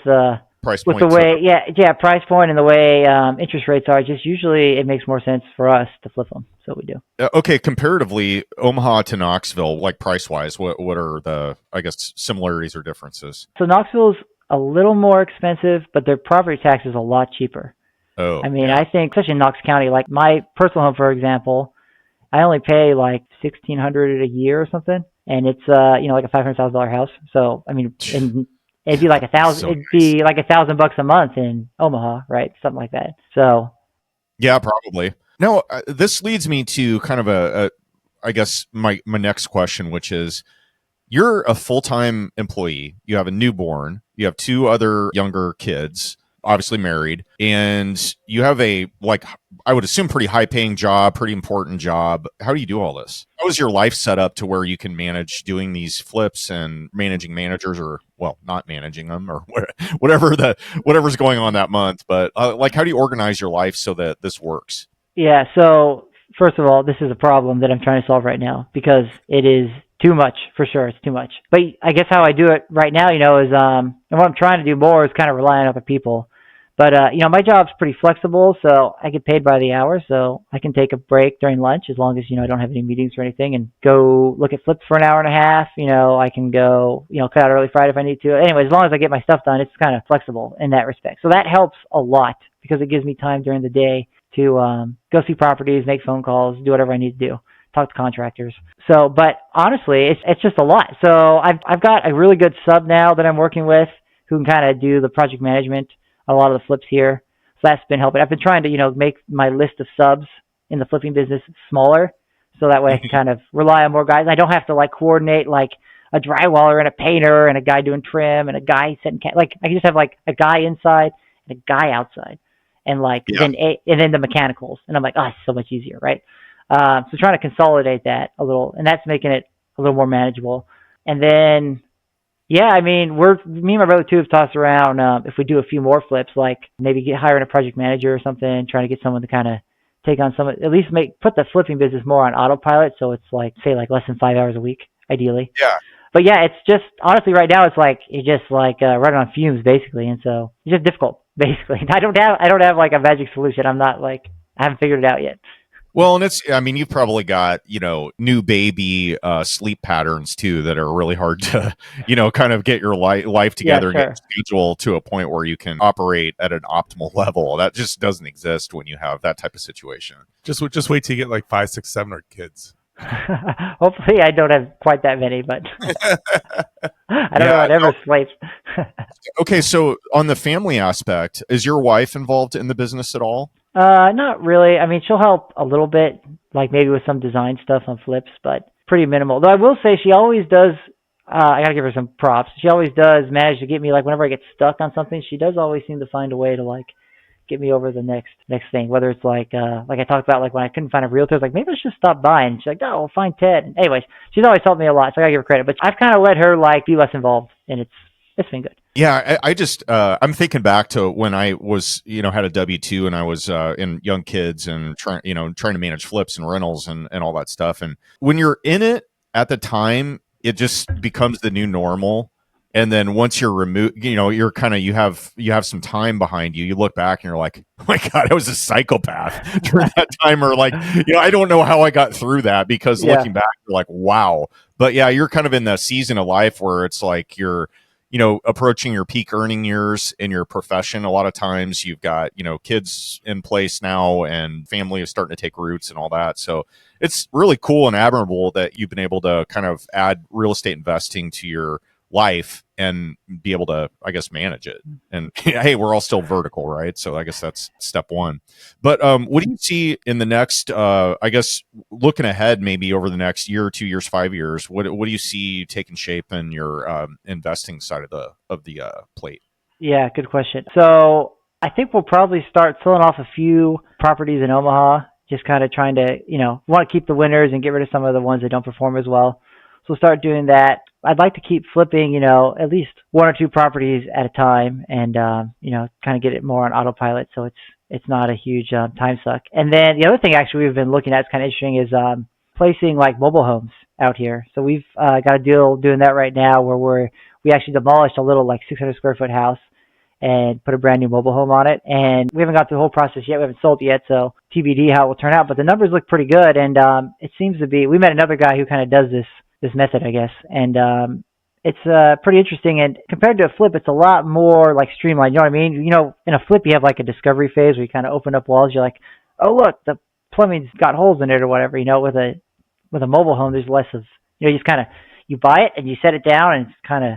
price with point. The way, price point and the way interest rates are, just usually it makes more sense for us to flip them. So we do. Okay, comparatively, Omaha to Knoxville, like price wise, what are the, I guess, similarities or differences? So Knoxville's a little more expensive, but their property tax is a lot cheaper. Oh, I mean, I think, especially in Knox County, like my personal home, for example, I only pay like $1,600 a year or something, and it's like a $500,000 house. So I mean, it'd be like $1,000. So it'd be like $1,000 a month in Omaha, right? Something like that. So yeah, probably. Now, this leads me to kind of I guess my next question, which is, you're a full-time employee. You have a newborn. You have 2 other younger kids. obviously married, and you have a, like, I would assume pretty high paying job, pretty important job. How do you do all this? How is your life set up to where you can manage doing these flips and managing managers, or, well, not managing them, or whatever's going on that month? But like, how do you organize your life so that this works? Yeah. So first of all, this is a problem that I'm trying to solve right now because it is too much, for sure. It's too much. But I guess how I do it right now, is, and what I'm trying to do more is kind of rely on other people. But, my job's pretty flexible, so I get paid by the hour, so I can take a break during lunch as long as, I don't have any meetings or anything, and go look at flips for an hour and a half. I can go, cut out early Friday if I need to. Anyway, as long as I get my stuff done, it's kind of flexible in that respect. So that helps a lot because it gives me time during the day to go see properties, make phone calls, do whatever I need to do, talk to contractors. So, but honestly, it's just a lot. So I've got a really good sub now that I'm working with who can kind of do the project management on a lot of the flips here. So that's been helping. I've been trying to, make my list of subs in the flipping business smaller so that way I can kind of rely on more guys. I don't have to coordinate a drywaller and a painter and a guy doing trim and a guy setting I can just have a guy inside and a guy outside. And then the mechanicals, and I'm like, it's so much easier, right? So trying to consolidate that a little, and that's making it a little more manageable. And then, me and my brother too have tossed around if we do a few more flips, maybe hiring a project manager or something, trying to get someone to kind of take on at least put the flipping business more on autopilot, so it's less than 5 hours a week, ideally. Yeah. But yeah, it's just honestly right now it's running on fumes basically, and so it's just difficult basically. I don't have a magic solution. I haven't figured it out yet. Well, and you've probably got, new baby sleep patterns too that are really hard to, kind of get your life together, yeah, sure. Get schedule to a point where you can operate at an optimal level. That just doesn't exist when you have that type of situation. Just wait till you get 5, 6, 7 kids. Hopefully I don't have quite that many, but I don't know what ever sleeps. Okay, so on the family aspect, is your wife involved in the business at all? Not really. She'll help a little bit, maybe with some design stuff on flips, but pretty minimal. Though I will say she always does, I gotta give her some props. She always does manage to get me, whenever I get stuck on something, she does always seem to find a way to, get me over the next thing, whether it's like I talked about, when I couldn't find a realtor, I was like, maybe I should stop by, and she's like, no, we'll find Ted. And anyways, she's always helped me a lot, so I gotta give her credit, but I've kind of let her be less involved, and it's been good. Yeah, I just I'm thinking back to when I was, had a W-2 and I was in young kids and trying to manage flips and rentals and all that stuff. And when you're in it at the time, it just becomes the new normal. And then once you're removed, you're kind of, you have some time behind you. You look back and you're like, oh my God, I was a psychopath during that time. Or I don't know how I got through that, because looking back, you're like, wow. But yeah, you're kind of in the season of life where it's like you're, approaching your peak earning years in your profession. A lot of times you've got, kids in place now and family is starting to take roots and all that. So it's really cool and admirable that you've been able to kind of add real estate investing to your life and be able to, I guess, manage it. And hey, we're all still vertical, right? So I guess that's step one. But what do you see in the next, I guess, looking ahead, maybe over the next year, 2 years, 5 years, what do you see taking shape in your investing side of the plate? Yeah, good question. So I think we'll probably start selling off a few properties in Omaha, just kind of trying to, want to keep the winners and get rid of some of the ones that don't perform as well. So we'll start doing that. I'd like to keep flipping, at least 1 or 2 properties at a time, and kind of get it more on autopilot, so it's not a huge time suck. And then the other thing actually we've been looking at, it's kind of interesting, is placing mobile homes out here. So we've got a deal doing that right now where we actually demolished a little 600 square foot house and put a brand new mobile home on it. And we haven't got through the whole process yet. We haven't sold it yet, so TBD how it will turn out. But the numbers look pretty good, and it seems to be. We met another guy who kind of does this method, I guess, and it's pretty interesting. And compared to a flip, it's a lot more streamlined. You know what I mean? In a flip, you have a discovery phase where you kind of open up walls. You're like, oh look, the plumbing's got holes in it or whatever. With a mobile home, there's less of you just kind of you buy it and you set it down, and it's kind of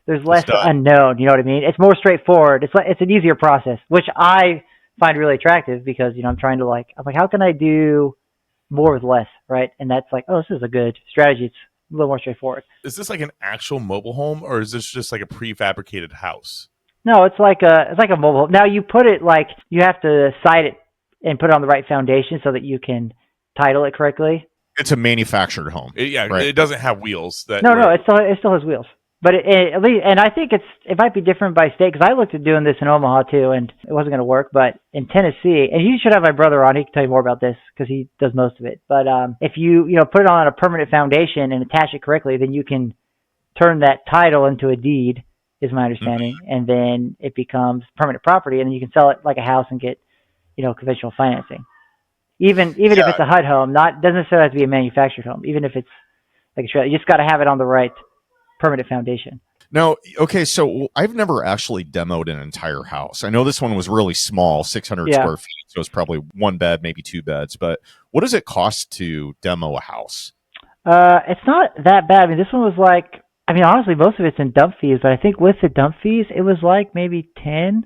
there's less unknown. You know what I mean? It's more straightforward. It's an easier process, which I find really attractive because I'm trying to I'm like, how can I do more with less, right? And that's this is a good strategy. It's a little more straightforward. Is this an actual mobile home, or is this just a prefabricated house? No, it's like a mobile home. Now you put it like you have to site it and put it on the right foundation so that you can title it correctly. It's a manufactured home. Right? It doesn't have wheels. No, it still has wheels. But at least, and I think it might be different by state because I looked at doing this in Omaha too, and it wasn't going to work. But in Tennessee, and you should have my brother on; he can tell you more about this because he does most of it. But if you put it on a permanent foundation and attach it correctly, then you can turn that title into a deed, is my understanding, and then it becomes permanent property, and then you can sell it like a house and get conventional financing. Even if it's a HUD home, doesn't necessarily have to be a manufactured home. Even if it's like a trailer, you just got to have it on the right permanent foundation. Now, okay, so I've never actually demoed an entire house. I know this one was really small, 600 square feet, so it's probably one bed, maybe two beds. But what does it cost to demo a house? It's not that bad. I mean, this one was like, honestly, most of it's in dump fees, but I think with the dump fees, it was like maybe 10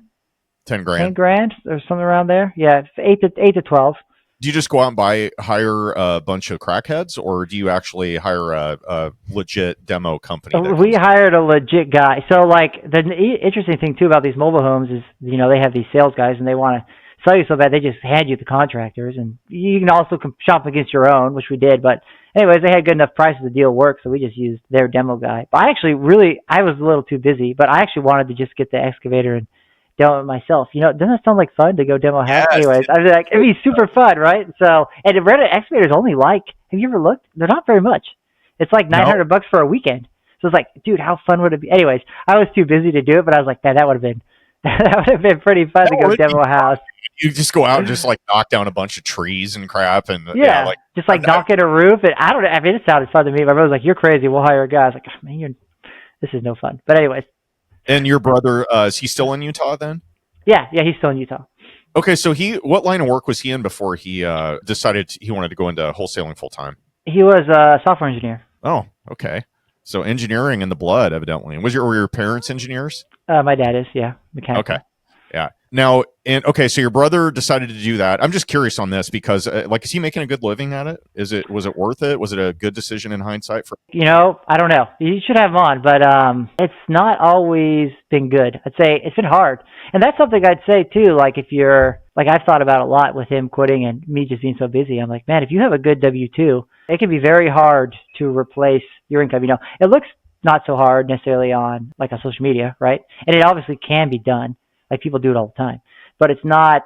grand. 10 grand or something around there. Yeah, 8 to 12. Do you just go out and hire a bunch of crackheads, or do you actually hire a legit demo company? We hired a legit guy. So, like, the interesting thing, too, about these mobile homes is, they have these sales guys, and they want to sell you so bad, they just hand you the contractors. And you can also shop against your own, which we did. But anyways, they had good enough prices the deal worked, so we just used their demo guy. But I was a little too busy, but I actually wanted to just get the excavator and demo it myself. Doesn't that sound like fun to go demo a house? Yes. Anyways, I was like, it'd be super fun, right? So, and the rented excavators only have you ever looked? They're not very much. It's like $900 for a weekend. So it's like, dude, how fun would it be? Anyways, I was too busy to do it, but I was like, man, that would have been pretty fun to go demo a house. You just go out and just like knock down a bunch of trees and crap, and just like knocking a roof. And I don't know. It sounded fun to me. My brother was like, "You're crazy. We'll hire a guy." I was like, oh, "Man, this is no fun." But anyways. And your brother, is he still in Utah then? Yeah, he's still in Utah. Okay, so what line of work was he in before he decided he wanted to go into wholesaling full time? He was a software engineer. Oh, okay. So engineering in the blood, evidently. Were your parents engineers? My dad is, mechanical. Okay. Yeah. Now, so your brother decided to do that. I'm just curious on this because, is he making a good living at it? Was it worth it? Was it a good decision in hindsight? I don't know. You should have him on, but it's not always been good. I'd say it's been hard, and that's something I'd say too. Like if you're I've thought about a lot with him quitting and me just being so busy. I'm like, man, if you have a good W-2, it can be very hard to replace your income. It looks not so hard necessarily on social media, right? And it obviously can be done. Like people do it all the time, but it's not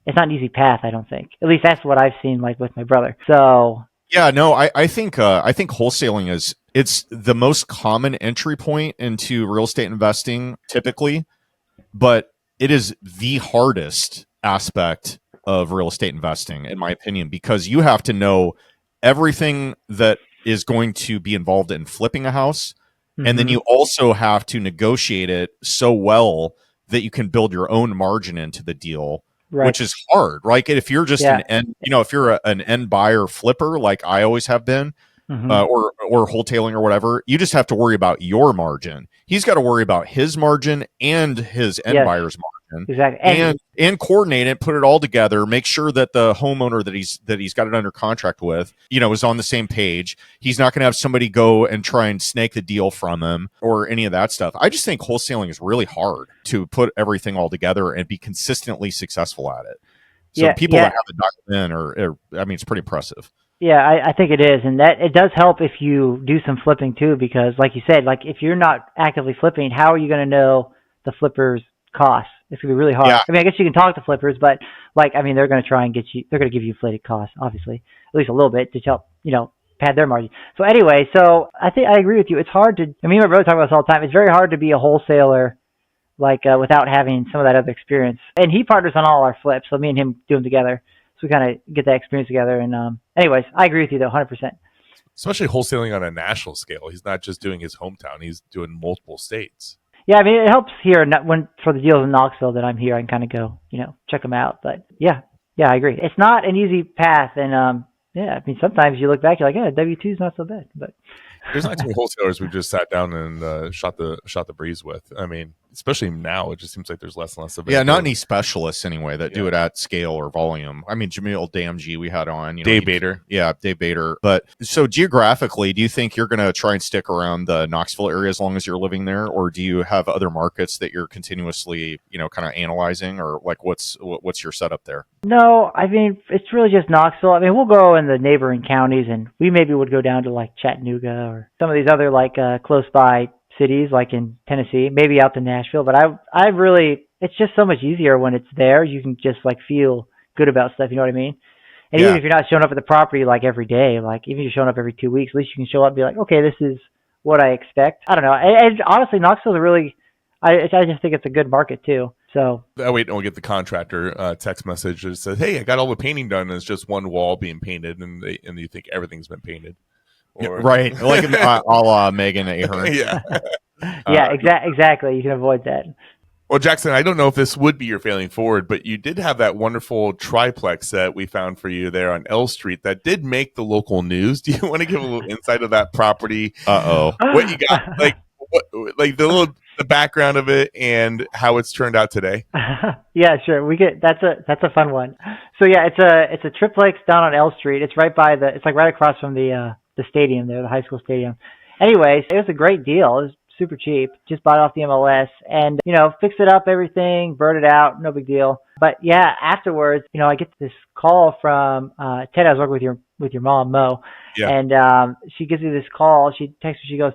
an easy path. I don't think. At least that's what I've seen, with my brother. So yeah, no, I think wholesaling it's the most common entry point into real estate investing typically, but it is the hardest aspect of real estate investing, in my opinion, because you have to know everything that is going to be involved in flipping a house, and then you also have to negotiate it so well that you can build your own margin into the deal, right, which is hard, right? If you're just if you're an end buyer flipper, like I always have been, or wholesaling or whatever, you just have to worry about your margin. He's got to worry about his margin and his end buyer's margin. Exactly. And coordinate it, put it all together, make sure that the homeowner that he's got it under contract with, is on the same page. He's not going to have somebody go and try and snake the deal from him or any of that stuff. I just think wholesaling is really hard to put everything all together and be consistently successful at it. So people that have it dialed in it's pretty impressive. Yeah, I think it is. And that it does help if you do some flipping too, because like you said, if you're not actively flipping, how are you going to know the flipper's costs? It's going to be really hard. Yeah. I guess you can talk to flippers, but they're going to try and they're going to give you inflated costs, obviously, at least a little bit to help, pad their margin. So anyway, I think I agree with you. It's hard to, me and my brother talk about this all the time. It's very hard to be a wholesaler, without having some of that other experience. And he partners on all our flips. So me and him do them together. So we kind of get that experience together. And anyways, I agree with you though, 100%. Especially wholesaling on a national scale. He's not just doing his hometown. He's doing multiple states. Yeah, it helps here for the deals in Knoxville that I'm here, I can kind of go, check them out. But yeah, I agree. It's not an easy path, and sometimes you look back, you're like, W-2 is not so bad. But there's not too many wholesalers we've just sat down and shot the breeze with. especially now, it just seems like there's less and less of it. Yeah, not any specialists anyway that do it at scale or volume. I mean, Jamil Damji we had on. Dave Bader. Yeah, Dave Bader. But so geographically, do you think you're going to try and stick around the Knoxville area as long as you're living there? Or do you have other markets that you're continuously, kind of analyzing? Or like what's your setup there? No, I mean, it's really just Knoxville. I mean, we'll go in the neighboring counties, and we maybe would go down to like Chattanooga or some of these other like close by cities like in Tennessee, maybe out to Nashville. But I really, it's just so much easier when it's there. You can just like feel good about stuff. You know what I mean? And even if you're not showing up at the property like every day, like even if you're showing up every 2 weeks, at least you can show up and be like, okay, this is what I expect. I don't know. And honestly, Knoxville's I just think it's a good market too. So that way, don't get the contractor text message that says, "Hey, I got all the painting done, and it's just one wall being painted," and you think everything's been painted. Or, right, like a la Megan Ahern. Yeah, exactly. You can avoid that. Well, Jackson, I don't know if this would be your failing forward, but you did have that wonderful triplex that we found for you there on L Street that did make the local news. Do you want to give a little insight of that property? What you got, like the background of it and how it's turned out today? Yeah, sure. That's a fun one. So yeah, it's a triplex down on L Street. It's right by it's like right across from the stadium there, the high school stadium. Anyways, it was a great deal. It was super cheap. Just bought it off the MLS and, fixed it up, everything, burnt it out, no big deal. But yeah, afterwards, I get this call from Ted. I was working with your mom, Mo. Yeah. And she gives me this call. She texts me, she goes,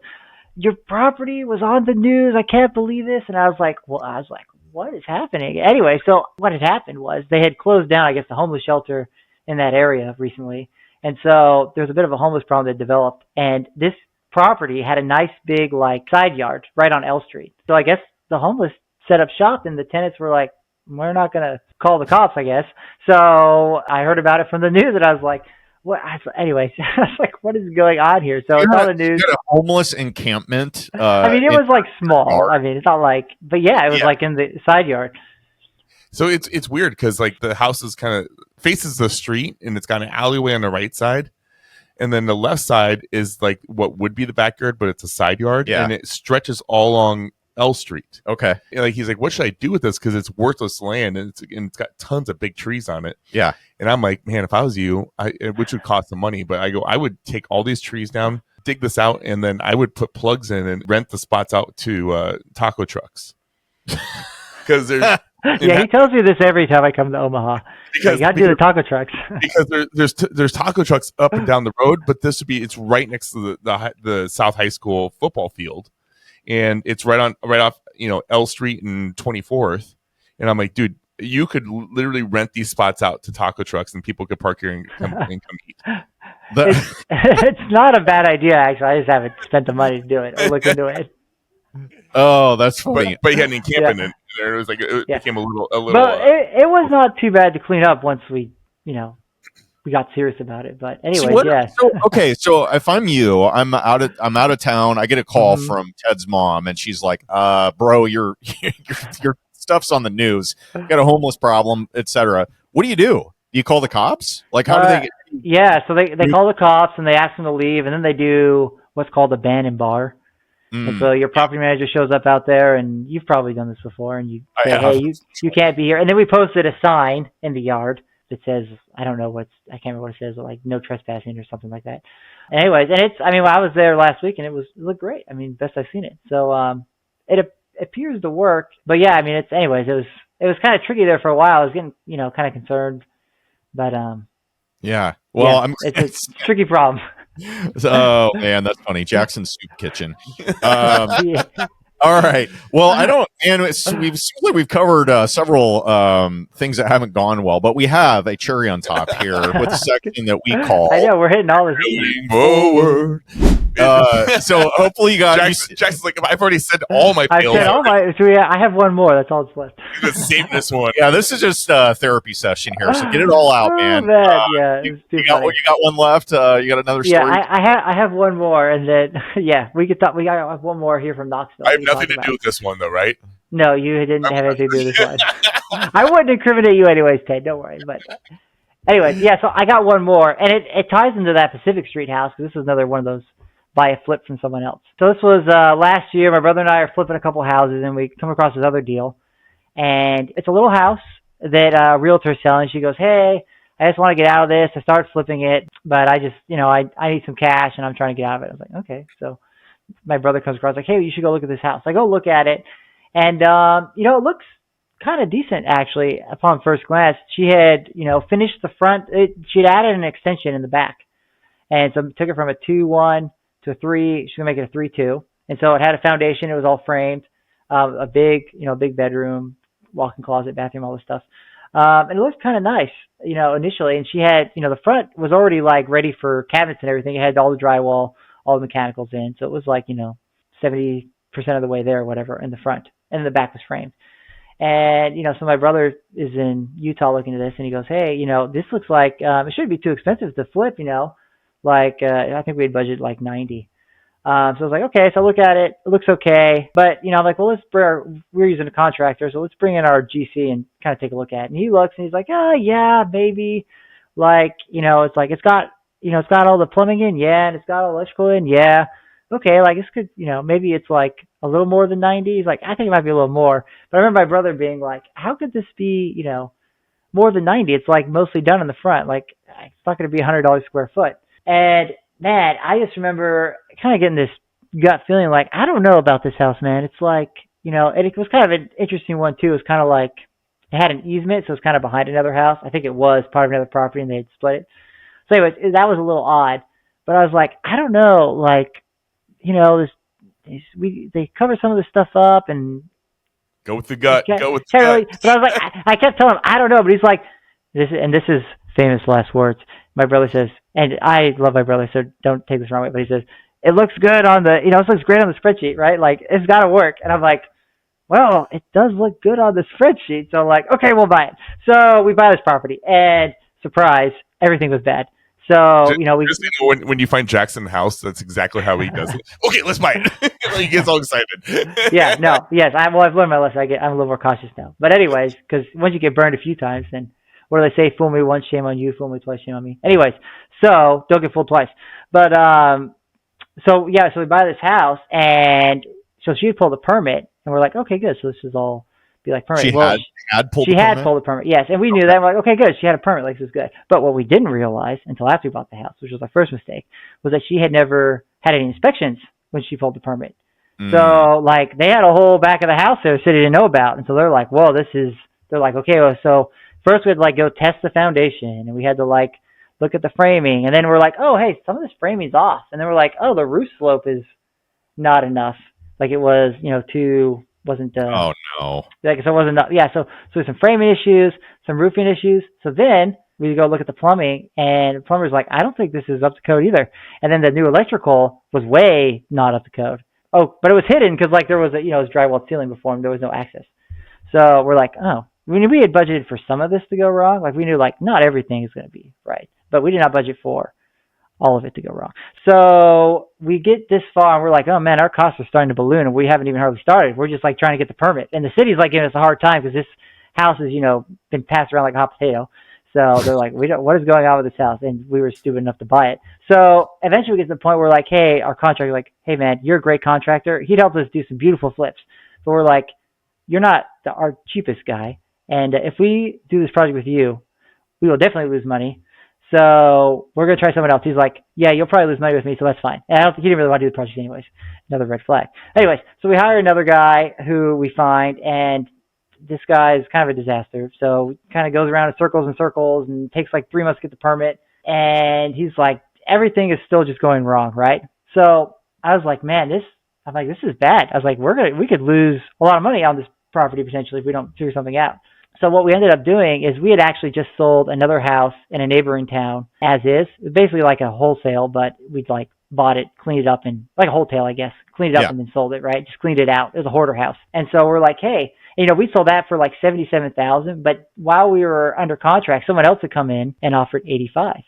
"Your property was on the news. I can't believe this." And I was like, what is happening? Anyway, so what had happened was they had closed down, I guess, the homeless shelter in that area recently. And so there was a bit of a homeless problem that developed. And this property had a nice big like side yard right on L Street. So I guess the homeless set up shop and the tenants were like, "We're not going to call the cops, I guess." So I heard about it from the news and I was like, what? Anyways, I was like, what is going on here? So it's on the news. You got a homeless encampment. I mean, it was like small. I mean, it's not like, but yeah, it was like in the side yard. So it's weird because like the house is kind of faces the street and it's got an alleyway on the right side. And then the left side is like what would be the backyard, but it's a side yard. Yeah. And it stretches all along L Street. Okay. And like he's like, "What should I do with this? Because it's worthless land and it's got tons of big trees on it." Yeah. And I'm like, "Man, if I was you, which would cost some money, but I would take all these trees down, dig this out, and then I would put plugs in and rent the spots out to taco trucks." Because there's he tells me this every time I come to Omaha. Because you got to do the taco trucks. Because there's taco trucks up and down the road, but it's right next to the South High School football field, and it's right off L Street and 24th. And I'm like, dude, you could literally rent these spots out to taco trucks, and people could park here and come eat. It's not a bad idea, actually. I just haven't spent the money to do it or look into it. Oh, that's funny. But he had an encampment in there. It was like it became a little. But it was not too bad to clean up once we got serious about it. But anyway, So if I'm you, I'm out of town. I get a call from Ted's mom, and she's like, "Bro, your stuff's on the news. You got a homeless problem, etc." What do? You call the cops? Like, how do they get? Yeah, so they call the cops and they ask them to leave, and then they do what's called a ban and bar. And so your property manager shows up out there, and you've probably done this before, and you say, "Hey, you can't be here." And then we posted a sign in the yard that says, I can't remember what it says, like no trespassing or something like that. Anyways, and I was there last week, and it looked great. I mean, best I've seen it. So it appears to work. But yeah, I mean, it was kind of tricky there for a while. I was getting kind of concerned, but yeah. Well, it's a tricky problem. Oh man, that's funny. Jackson Soup Kitchen. All right. Well, we've covered several things that haven't gone well, but we have a cherry on top here with a section that we call. I know we're hitting all this. Forward. So hopefully you guys. Jackson's like, I've already said all my. I said all my. So yeah, I have one more. That's all that's left. Let's save this one. Yeah, this is just a therapy session here, so get it all out, man. You got one left. You got another story. Yeah, I have one more, and then we could talk. We got one more here from Knoxville. I have nothing to do with this one, though, right? No, you didn't have anything to do with this one. I wouldn't incriminate you anyways, Ted. Don't worry. But anyways, yeah. So I got one more, and it ties into that Pacific Street house because this is another one of those buy a flip from someone else. So this was last year. My brother and I are flipping a couple houses, and we come across this other deal. And it's a little house that a realtor's selling. She goes, hey, I just want to get out of this. I started flipping it, but I just, I need some cash, and I'm trying to get out of it. I was like, okay. So my brother comes across like, hey, you should go look at this house. I go look at it, and, it looks kind of decent, actually, upon first glance. She had, finished the front. She'd added an extension in the back. And so took it from a 2-1 to a 3. She's going to make it a 3-2. And so it had a foundation. It was all framed, a big bedroom, walk-in closet, bathroom, all this stuff. And it looked kind of nice, initially. And she had, the front was already like ready for cabinets and everything. It had all the drywall, all the mechanicals in. So it was like, 70% of the way there or whatever in the front. And the back was framed. And, so my brother is in Utah looking at this, and he goes, hey, this looks like it shouldn't be too expensive to flip, Like, I think we had budgeted like 90. So I was like, okay, so I look at it. It looks okay. But, I'm like, well, we're using a contractor, so let's bring in our GC and kind of take a look at it. And he looks and he's like, oh, yeah, maybe. Like, it's like, it's got all the plumbing in. Yeah. And it's got all electrical in. Yeah. Okay. Like, this could, maybe it's like a little more than 90. He's like, I think it might be a little more. But I remember my brother being like, how could this be, more than 90? It's like mostly done in the front. Like, it's not going to be $100 square foot. And man, I just remember kind of getting this gut feeling like, I don't know about this house, man. It's like, and it was kind of an interesting one too. It was kind of like, it had an easement, so it was kind of behind another house. I think it was part of another property and they had split it. So anyways, that was a little odd. But I was like, I don't know, like, they cover some of this stuff up and go with the gut. Go with the gut. But I was like, I kept telling him, I don't know. But he's like, this is famous last words. My brother says, and I love my brother, so don't take this wrong way, but he says, it looks good on the, it looks great on the spreadsheet, right? Like, it's got to work. And I'm like, well, it does look good on the spreadsheet. So I'm like, okay, we'll buy it. So we buy this property, and surprise, everything was bad. So, when you find Jackson house, that's exactly how he does it. Okay, let's buy it. He gets all excited. I've learned my lesson. I'm a little more cautious now. But anyways, because once you get burned a few times, then what do they say? Fool me once, shame on you. Fool me twice, shame on me. Anyways, so don't get fooled twice. But so we buy this house, and so she pulled the permit, and we're like, okay, good. So this is all be like permit. She had pulled the permit, yes, and we knew that. We're like, okay, good. She had a permit, like this is good. But what we didn't realize until after we bought the house, which was our first mistake, was that she had never had any inspections when she pulled the permit. So like they had a whole back of the house there the city didn't know about, and so they're like, well, they're like, okay, well, so first we had to like go test the foundation, and we had to like look at the framing, and then we're like, oh, hey, some of this framing's off, and then we're like, oh, the roof slope is not enough, like it was, wasn't. Oh no! Like so, it wasn't. Yeah, so there's some framing issues, some roofing issues. So then we go look at the plumbing, and the plumber's like, I don't think this is up to code either. And then the new electrical was way not up to code. Oh, but it was hidden because like there was it was drywall ceiling before, and there was no access. So we're like, oh. We had budgeted for some of this to go wrong. Like we knew like not everything is going to be right, but we did not budget for all of it to go wrong. So we get this far and we're like, oh man, our costs are starting to balloon and we haven't even hardly started. We're just like trying to get the permit. And the city's like giving us a hard time because this house has, been passed around like a hot potato. So they're like, what is going on with this house? And we were stupid enough to buy it. So eventually we get to the point where like, hey, our contractor, like, hey man, you're a great contractor. He'd help us do some beautiful flips. But we're like, you're not our cheapest guy. And if we do this project with you, we will definitely lose money. So we're going to try someone else. He's like, yeah, you'll probably lose money with me, so that's fine. And I don't think he didn't really want to do the project anyways. Another red flag. Anyways, so we hire another guy who we find, and this guy is kind of a disaster. So he kind of goes around in circles and circles and takes like 3 months to get the permit. And he's like, everything is still just going wrong, right? So I was like, man, this is bad. I was like, we could lose a lot of money on this property potentially if we don't figure something out. So what we ended up doing is we had actually just sold another house in a neighboring town as is, basically like a wholesale, but we'd like bought it, cleaned it up, and like a wholesale, I guess, cleaned it up and then sold it, right? Just cleaned it out. It was a hoarder house. And so we're like, hey, we sold that for like $77,000, but while we were under contract, someone else had come in and offered $85,000.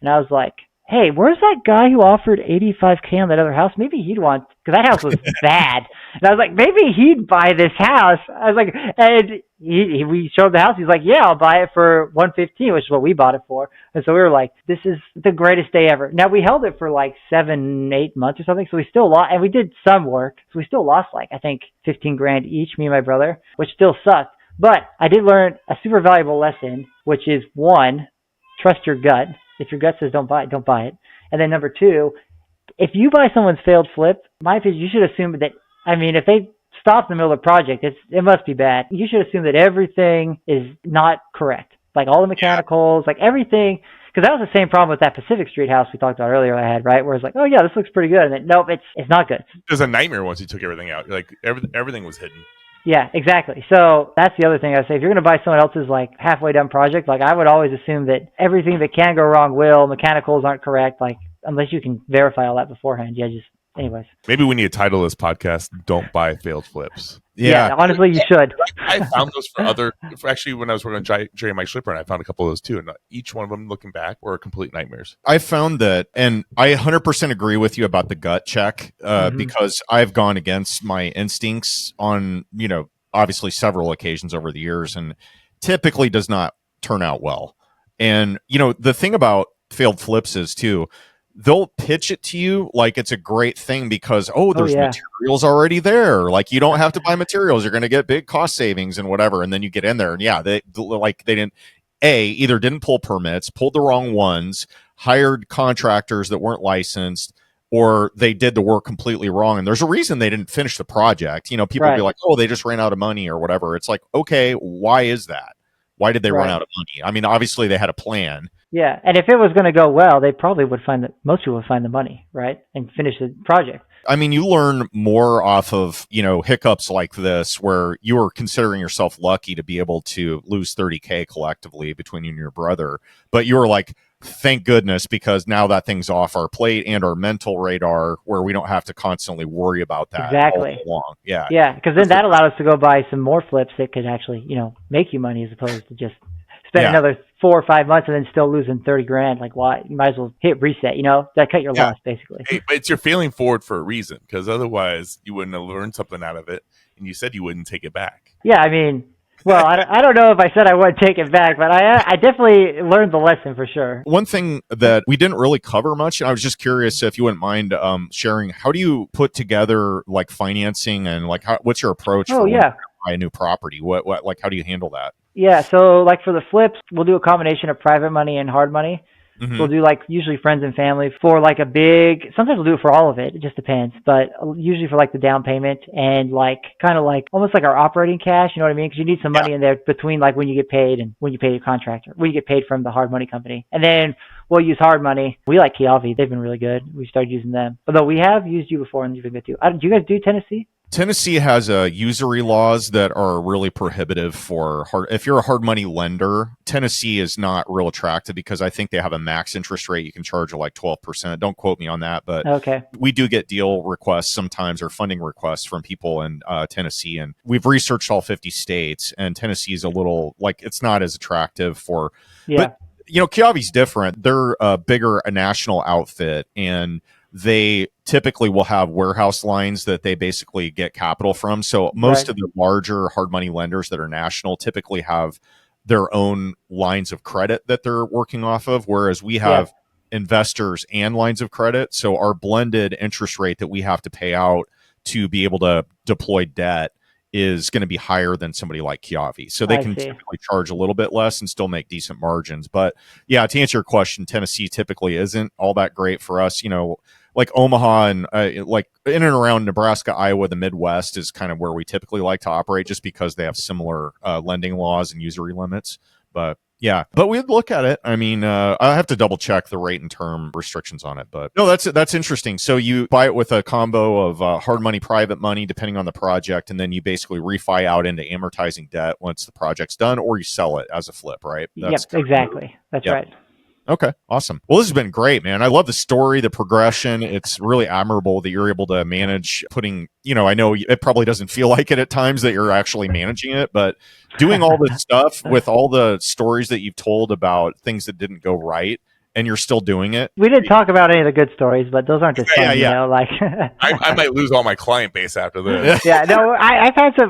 And I was like, hey, where's that guy who offered $85K on that other house? Maybe he'd want, because that house was bad. And I was like, maybe he'd buy this house. I was like, and we showed the house. He's like, yeah, I'll buy it for $115, which is what we bought it for. And so we were like, this is the greatest day ever. Now we held it for like 7-8 months or something. So we still lost, and we did some work. So we still lost like, I think $15,000 each, me and my brother, which still sucked. But I did learn a super valuable lesson, which is one, trust your gut. If your gut says don't buy it, don't buy it. And then number two, if you buy someone's failed flip, my opinion, you should assume that, I mean, if they stop in the middle of the project, it must be bad. You should assume that everything is not correct. Like all the mechanicals, like everything. Because that was the same problem with that Pacific Street house we talked about earlier I had, right? Where it's like, oh yeah, this looks pretty good. And then, nope, it's not good. It was a nightmare once you took everything out. Like everything was hidden. Yeah, exactly. So that's the other thing I would say. If you're going to buy someone else's like halfway done project, like I would always assume that everything that can go wrong will, mechanicals aren't correct, like unless you can verify all that beforehand. Yeah, just anyways. Maybe we need to title this podcast, Don't Buy Failed Flips. Yeah, honestly, you should. I found those actually, when I was working on Jerry Mike Schlipper, and I found a couple of those too. And each one of them, looking back, were complete nightmares. I found that, and I 100% agree with you about the gut check, because I've gone against my instincts on, obviously several occasions over the years, and typically does not turn out well. And, the thing about failed flips is too, they'll pitch it to you like it's a great thing because, there's materials already there. Like you don't have to buy materials. You're going to get big cost savings and whatever. And then you get in there and they didn't, either didn't pull permits, pulled the wrong ones, hired contractors that weren't licensed, or they did the work completely wrong. And there's a reason they didn't finish the project. People will be like, they just ran out of money or whatever. It's like, okay, why is that? Why did they run out of money? I mean, obviously they had a plan. Yeah, and if it was going to go well, they probably would most people would find the money, right, and finish the project. I mean, you learn more off of, hiccups like this where you are considering yourself lucky to be able to lose $30K collectively between you and your brother. But you were like, thank goodness, because now that thing's off our plate and our mental radar where we don't have to constantly worry about that exactly all along. Yeah. Yeah, because then that allowed us to go buy some more flips that could actually, make you money as opposed to just spend another 4 or 5 months and then still losing $30,000. Like, why? You might as well hit reset, that cut your loss, basically. Hey, but it's you're failing forward for a reason, because otherwise you wouldn't have learned something out of it, and you said you wouldn't take it back. Yeah, I mean, well, I don't know if I said I would take it back, but I definitely learned the lesson for sure. One thing that we didn't really cover much, and I was just curious if you wouldn't mind sharing, how do you put together like financing and like what's your approach for buy a new property? What like how do you handle that? Yeah, so like for the flips, we'll do a combination of private money and hard money. Mm-hmm. We'll do like usually friends and family for like sometimes we'll do it for all of it. It just depends. But usually for like the down payment and like kind of like almost like our operating cash, you know what I mean? Because you need some money in there between like when you get paid and when you pay your contractor, when you get paid from the hard money company. And then we'll use hard money. We like Kiavi. They've been really good. We started using them. Although we have used you before and you've been good too. Do you guys do Tennessee? Tennessee has usury laws that are really prohibitive for if you're a hard money lender. Tennessee is not real attractive because I think they have a max interest rate you can charge of like 12%. Don't quote me on that, but we do get deal requests sometimes or funding requests from people in Tennessee, and we've researched all 50 states, and Tennessee is a little like it's not as attractive for. Yeah. But Kiavi's different. They're a national outfit, and they typically will have warehouse lines that they basically get capital from. So most of the larger hard money lenders that are national typically have their own lines of credit that they're working off of, whereas we have investors and lines of credit. So our blended interest rate that we have to pay out to be able to deploy debt is going to be higher than somebody like Kiavi. So they can typically charge a little bit less and still make decent margins. But yeah, to answer your question, Tennessee typically isn't all that great for us. Like Omaha and like in and around Nebraska, Iowa, the Midwest is kind of where we typically like to operate just because they have similar lending laws and usury limits. But yeah, but we'd look at it. I mean, I have to double check the rate and term restrictions on it, but no, that's interesting. So you buy it with a combo of hard money, private money, depending on the project, and then you basically refi out into amortizing debt once the project's done, or you sell it as a flip, right? Yep, exactly. That's right. Okay, awesome. Well, this has been great, man. I love the story, the progression. It's really admirable that you're able to manage putting, I know it probably doesn't feel like it at times that you're actually managing it, but doing all this stuff with all the stories that you've told about things that didn't go right and you're still doing it. We didn't talk about any of the good stories, but those aren't as fun, you know, like. I might lose all my client base after this. Yeah, no,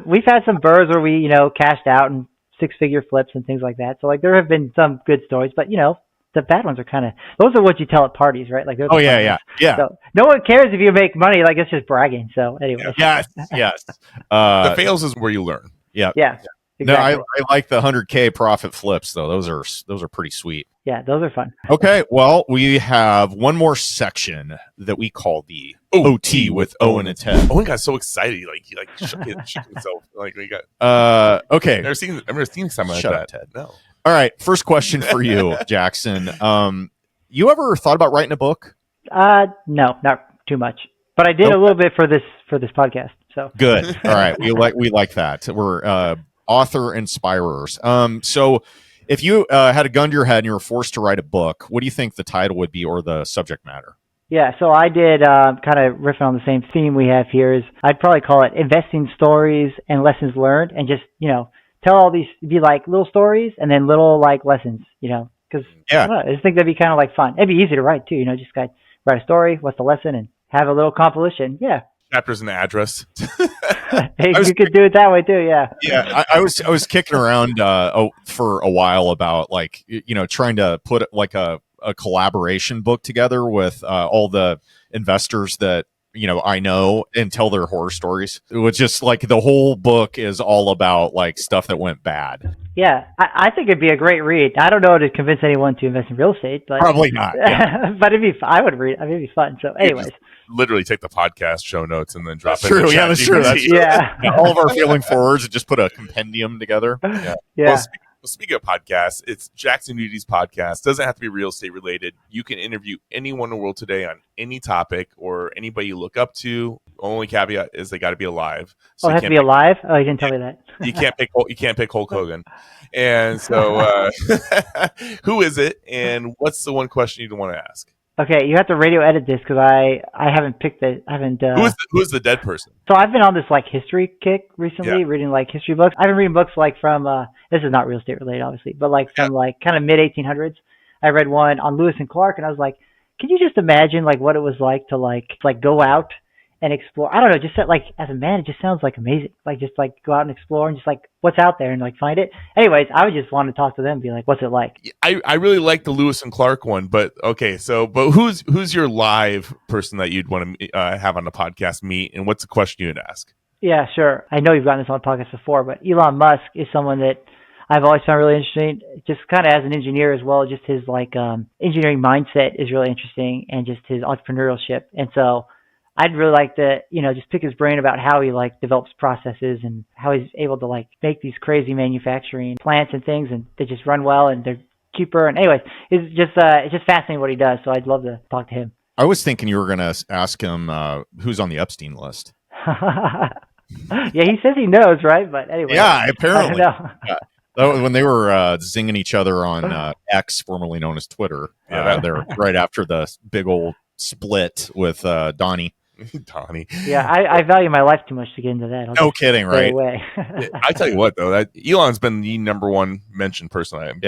we've had some burrs where we, you know, cashed out and 6-figure flips and things like that. So like there have been some good stories, but you know, the bad ones are those are what you tell at parties, right? Like, yeah. So no one cares if you make money. Like, it's just bragging. So anyway. Yes. The fails is where you learn. Yeah. Exactly. No, I like the 100K profit flips though. Those are pretty sweet. Yeah, those are fun. Okay, well, we have one more section that we call the OT with Owen and Ted. Owen got so excited, he shook himself. Like we got. Okay. I've never seen something like Shut that. up, Ted. No. All right, first question for you, Jackson. You ever thought about writing a book? No, not too much, but I did a little bit for this podcast. So good. All right, we like that. We're author inspirers. So if you had a gun to your head and you were forced to write a book, what do you think the title would be or the subject matter? Yeah, so I did kind of riffing on the same theme we have here. Is I'd probably call it Investing Stories and Lessons Learned, and just, you know, tell all these, be like little stories and then little like lessons, you know, because I just think that'd be kind of like fun. It'd be easy to write too, you know, just write a story, what's the lesson, and have a little compilation. Yeah. Chapters and address. You could do it that way too. Yeah. Yeah. I was kicking around for a while about like, you know, trying to put like a collaboration book together with all the investors that, you know, I know, and tell their horror stories. It was just like the whole book is all about like stuff that went bad. Yeah, I think it'd be a great read. I don't know to convince anyone to invest in real estate, but probably not. Yeah. But I would read. I mean, it'd be fun. So, anyways, literally take the podcast show notes and then drop it. True. Yeah, that's true. That's yeah. All of our feeling forwards and just put a compendium together. Yeah. Well, speaking of podcasts, it's Jackson Udy's podcast. Doesn't have to be real estate related. You can interview anyone in the world today on any topic or anybody you look up to. Only caveat is they got to be alive. So it has to be alive? Oh, you didn't tell me that. You can't pick Hulk Hogan. And so, who is it? And what's the one question you'd want to ask? Okay, you have to radio edit this because I haven't picked it. I haven't. Who is the dead person? So I've been on this like history kick recently, reading like history books. I've been reading books like from this is not real estate related, obviously, but like from like kind of mid 1800s. I read one on Lewis and Clark, and I was like, can you just imagine like what it was like to like go out and explore? I don't know, just like as a man, it just sounds like amazing. Like just like go out and explore and just like what's out there and like find it. Anyways, I would just want to talk to them and be like, what's it like? I really like the Lewis and Clark one, but okay, but who's your live person that you'd want to have on the podcast meet, and what's the question you'd ask? Yeah, sure. I know you've gotten this on the podcast before, but Elon Musk is someone that I've always found really interesting, just kind of as an engineer as well. Just his like engineering mindset is really interesting, and just his entrepreneurship. And so I'd really like to, you know, just pick his brain about how he like develops processes and how he's able to like make these crazy manufacturing plants and things, and they just run well and they're cheaper. And anyways, it's just fascinating what he does. So I'd love to talk to him. I was thinking you were going to ask him who's on the Epstein list. Yeah, he says he knows, right? But anyway. Yeah, apparently. I don't know. When they were zinging each other on X, formerly known as Twitter, they're right after the big old split with Donnie. Donnie. Yeah, I value my life too much to get into that. No kidding, right? I tell you what, though, Elon's been the number one mentioned person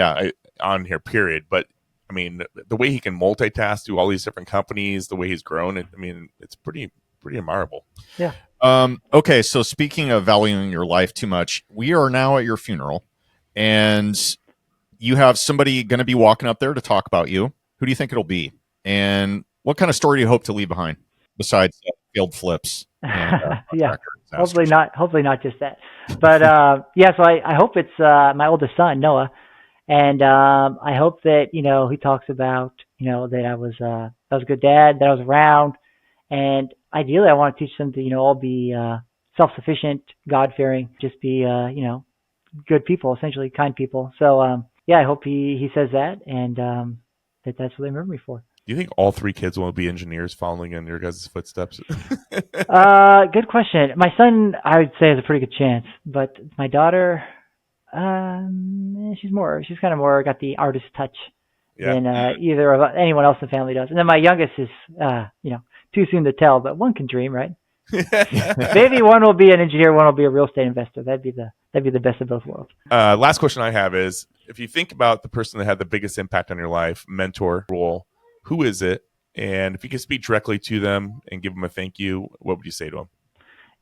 on here, period. But I mean, the way he can multitask through all these different companies, the way he's grown, it's pretty admirable. Yeah. Okay, so speaking of valuing your life too much, we are now at your funeral, and you have somebody going to be walking up there to talk about you. Who do you think it'll be? And what kind of story do you hope to leave behind besides failed flips? And, yeah, hopefully not just that. But so I hope it's my oldest son, Noah. And I hope that, you know, he talks about, you know, that I was a good dad, that I was around. And ideally, I want to teach them to, you know, all be self-sufficient, God-fearing, just be, you know, good people, essentially kind people. So, I hope he says that, and that's what they remember me for. Do you think all three kids will be engineers following in your guys' footsteps? Good question. My son, I would say, has a pretty good chance. But my daughter, she's kind of more got the artist touch than either of anyone else in the family does. And then my youngest is, you know, too soon to tell, but one can dream, right? Maybe one will be an engineer, one will be a real estate investor. That'd be the that'd be the best of both worlds. Last question I have is, if you think about the person that had the biggest impact on your life, mentor role, who is it? And if you could speak directly to them and give them a thank you, what would you say to them?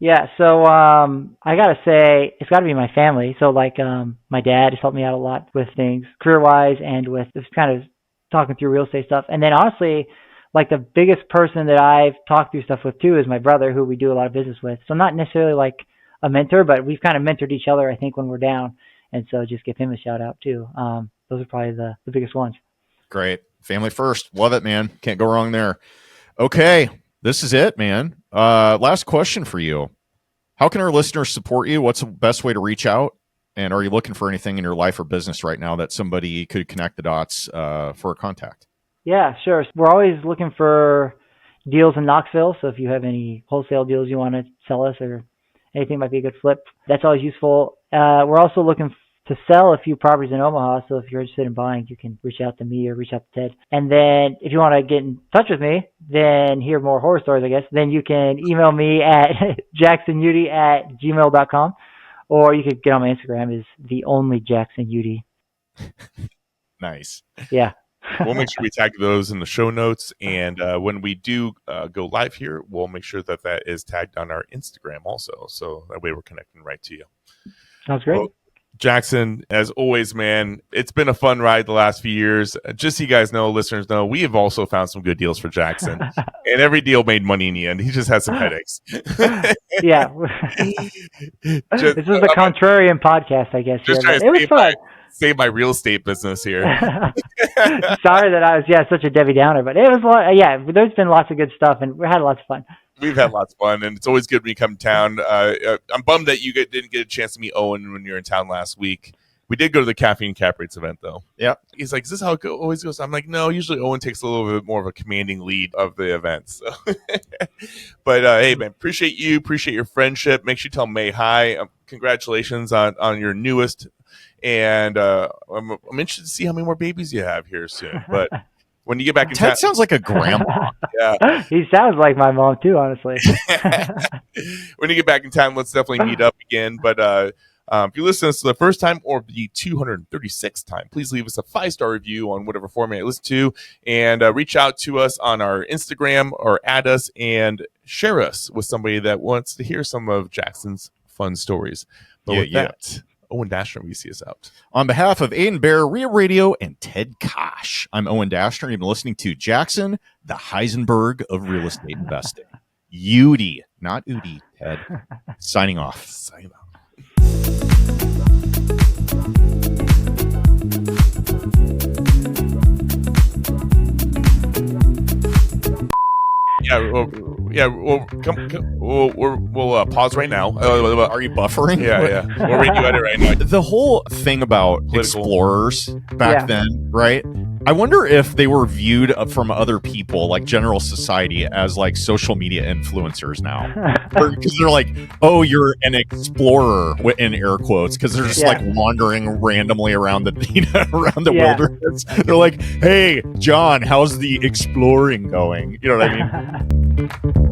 Yeah, so I gotta say it's gotta be my family. So like my dad has helped me out a lot with things career-wise and with just kind of talking through real estate stuff. And then honestly, like the biggest person that I've talked through stuff with too is my brother, who we do a lot of business with. So not necessarily like a mentor, but we've kind of mentored each other, I think, when we're down. And so just give him a shout out too. Those are probably the biggest ones. Great. Family first. Love it, man. Can't go wrong there. Okay. This is it, man. Last question for you. How can our listeners support you? What's the best way to reach out? And are you looking for anything in your life or business right now that somebody could connect the dots for a contact? Yeah, sure. We're always looking for deals in Knoxville. So if you have any wholesale deals you want to sell us or anything might be a good flip, that's always useful. We're also looking to sell a few properties in Omaha. So if you're interested in buying, you can reach out to me or reach out to Ted. And then if you want to get in touch with me, then hear more horror stories, I guess, then you can email me at jacksonudy@gmail.com, or you could get on my Instagram is the only Jackson Udy. Nice. Yeah. We'll make sure we tag those in the show notes. And when we do go live here, we'll make sure that that is tagged on our Instagram also. So that way we're connecting right to you. Sounds great. Well, Jackson, as always, man, it's been a fun ride the last few years. Just so you guys know, listeners know, we have also found some good deals for Jackson. And every deal made money in the end. He just had some headaches. Yeah. This is the contrarian podcast, I guess. Just It was fun. Save my real estate business here. Sorry that I was such a Debbie Downer, but it was there's been lots of good stuff and we had lots of fun. We've had lots of fun, and it's always good when you come to town. I'm bummed that you didn't get a chance to meet Owen when you were in town last week. We did go to the Caffeine Cap Rates event, though. Yeah. He's like, is this how it always goes? I'm like, no, usually Owen takes a little bit more of a commanding lead of the event. So. But, hey, man, appreciate you. Appreciate your friendship. Make sure you tell May hi. Congratulations on your newest. And I'm interested to see how many more babies you have here soon. But when you get back in town, Ted sounds like a grandpa. Yeah, he sounds like my mom too, honestly. When you get back in town, let's definitely meet up again. But if you listen to us for the first time or the 236th time, please leave us a 5-star review on whatever format you listen to, and reach out to us on our Instagram or add us and share us with somebody that wants to hear some of Jackson's fun stories. But with that, Owen Dashner, we see us out. On behalf of Aiden Bear, REIA Radio, and Ted Kosh, I'm Owen Dashner. You've been listening to Jackson, the Heisenberg of real estate investing. Udy, not Udi, Ted. Signing off. Sign off. We'll pause right now. Are you buffering? Yeah. We'll redo it right now. The whole thing about explorers back then, right? I wonder if they were viewed from other people, like general society, as like social media influencers now. Because they're like, oh, you're an explorer, in air quotes, because they're just like wandering randomly around the wilderness. They're like, hey, John, how's the exploring going? You know what I mean?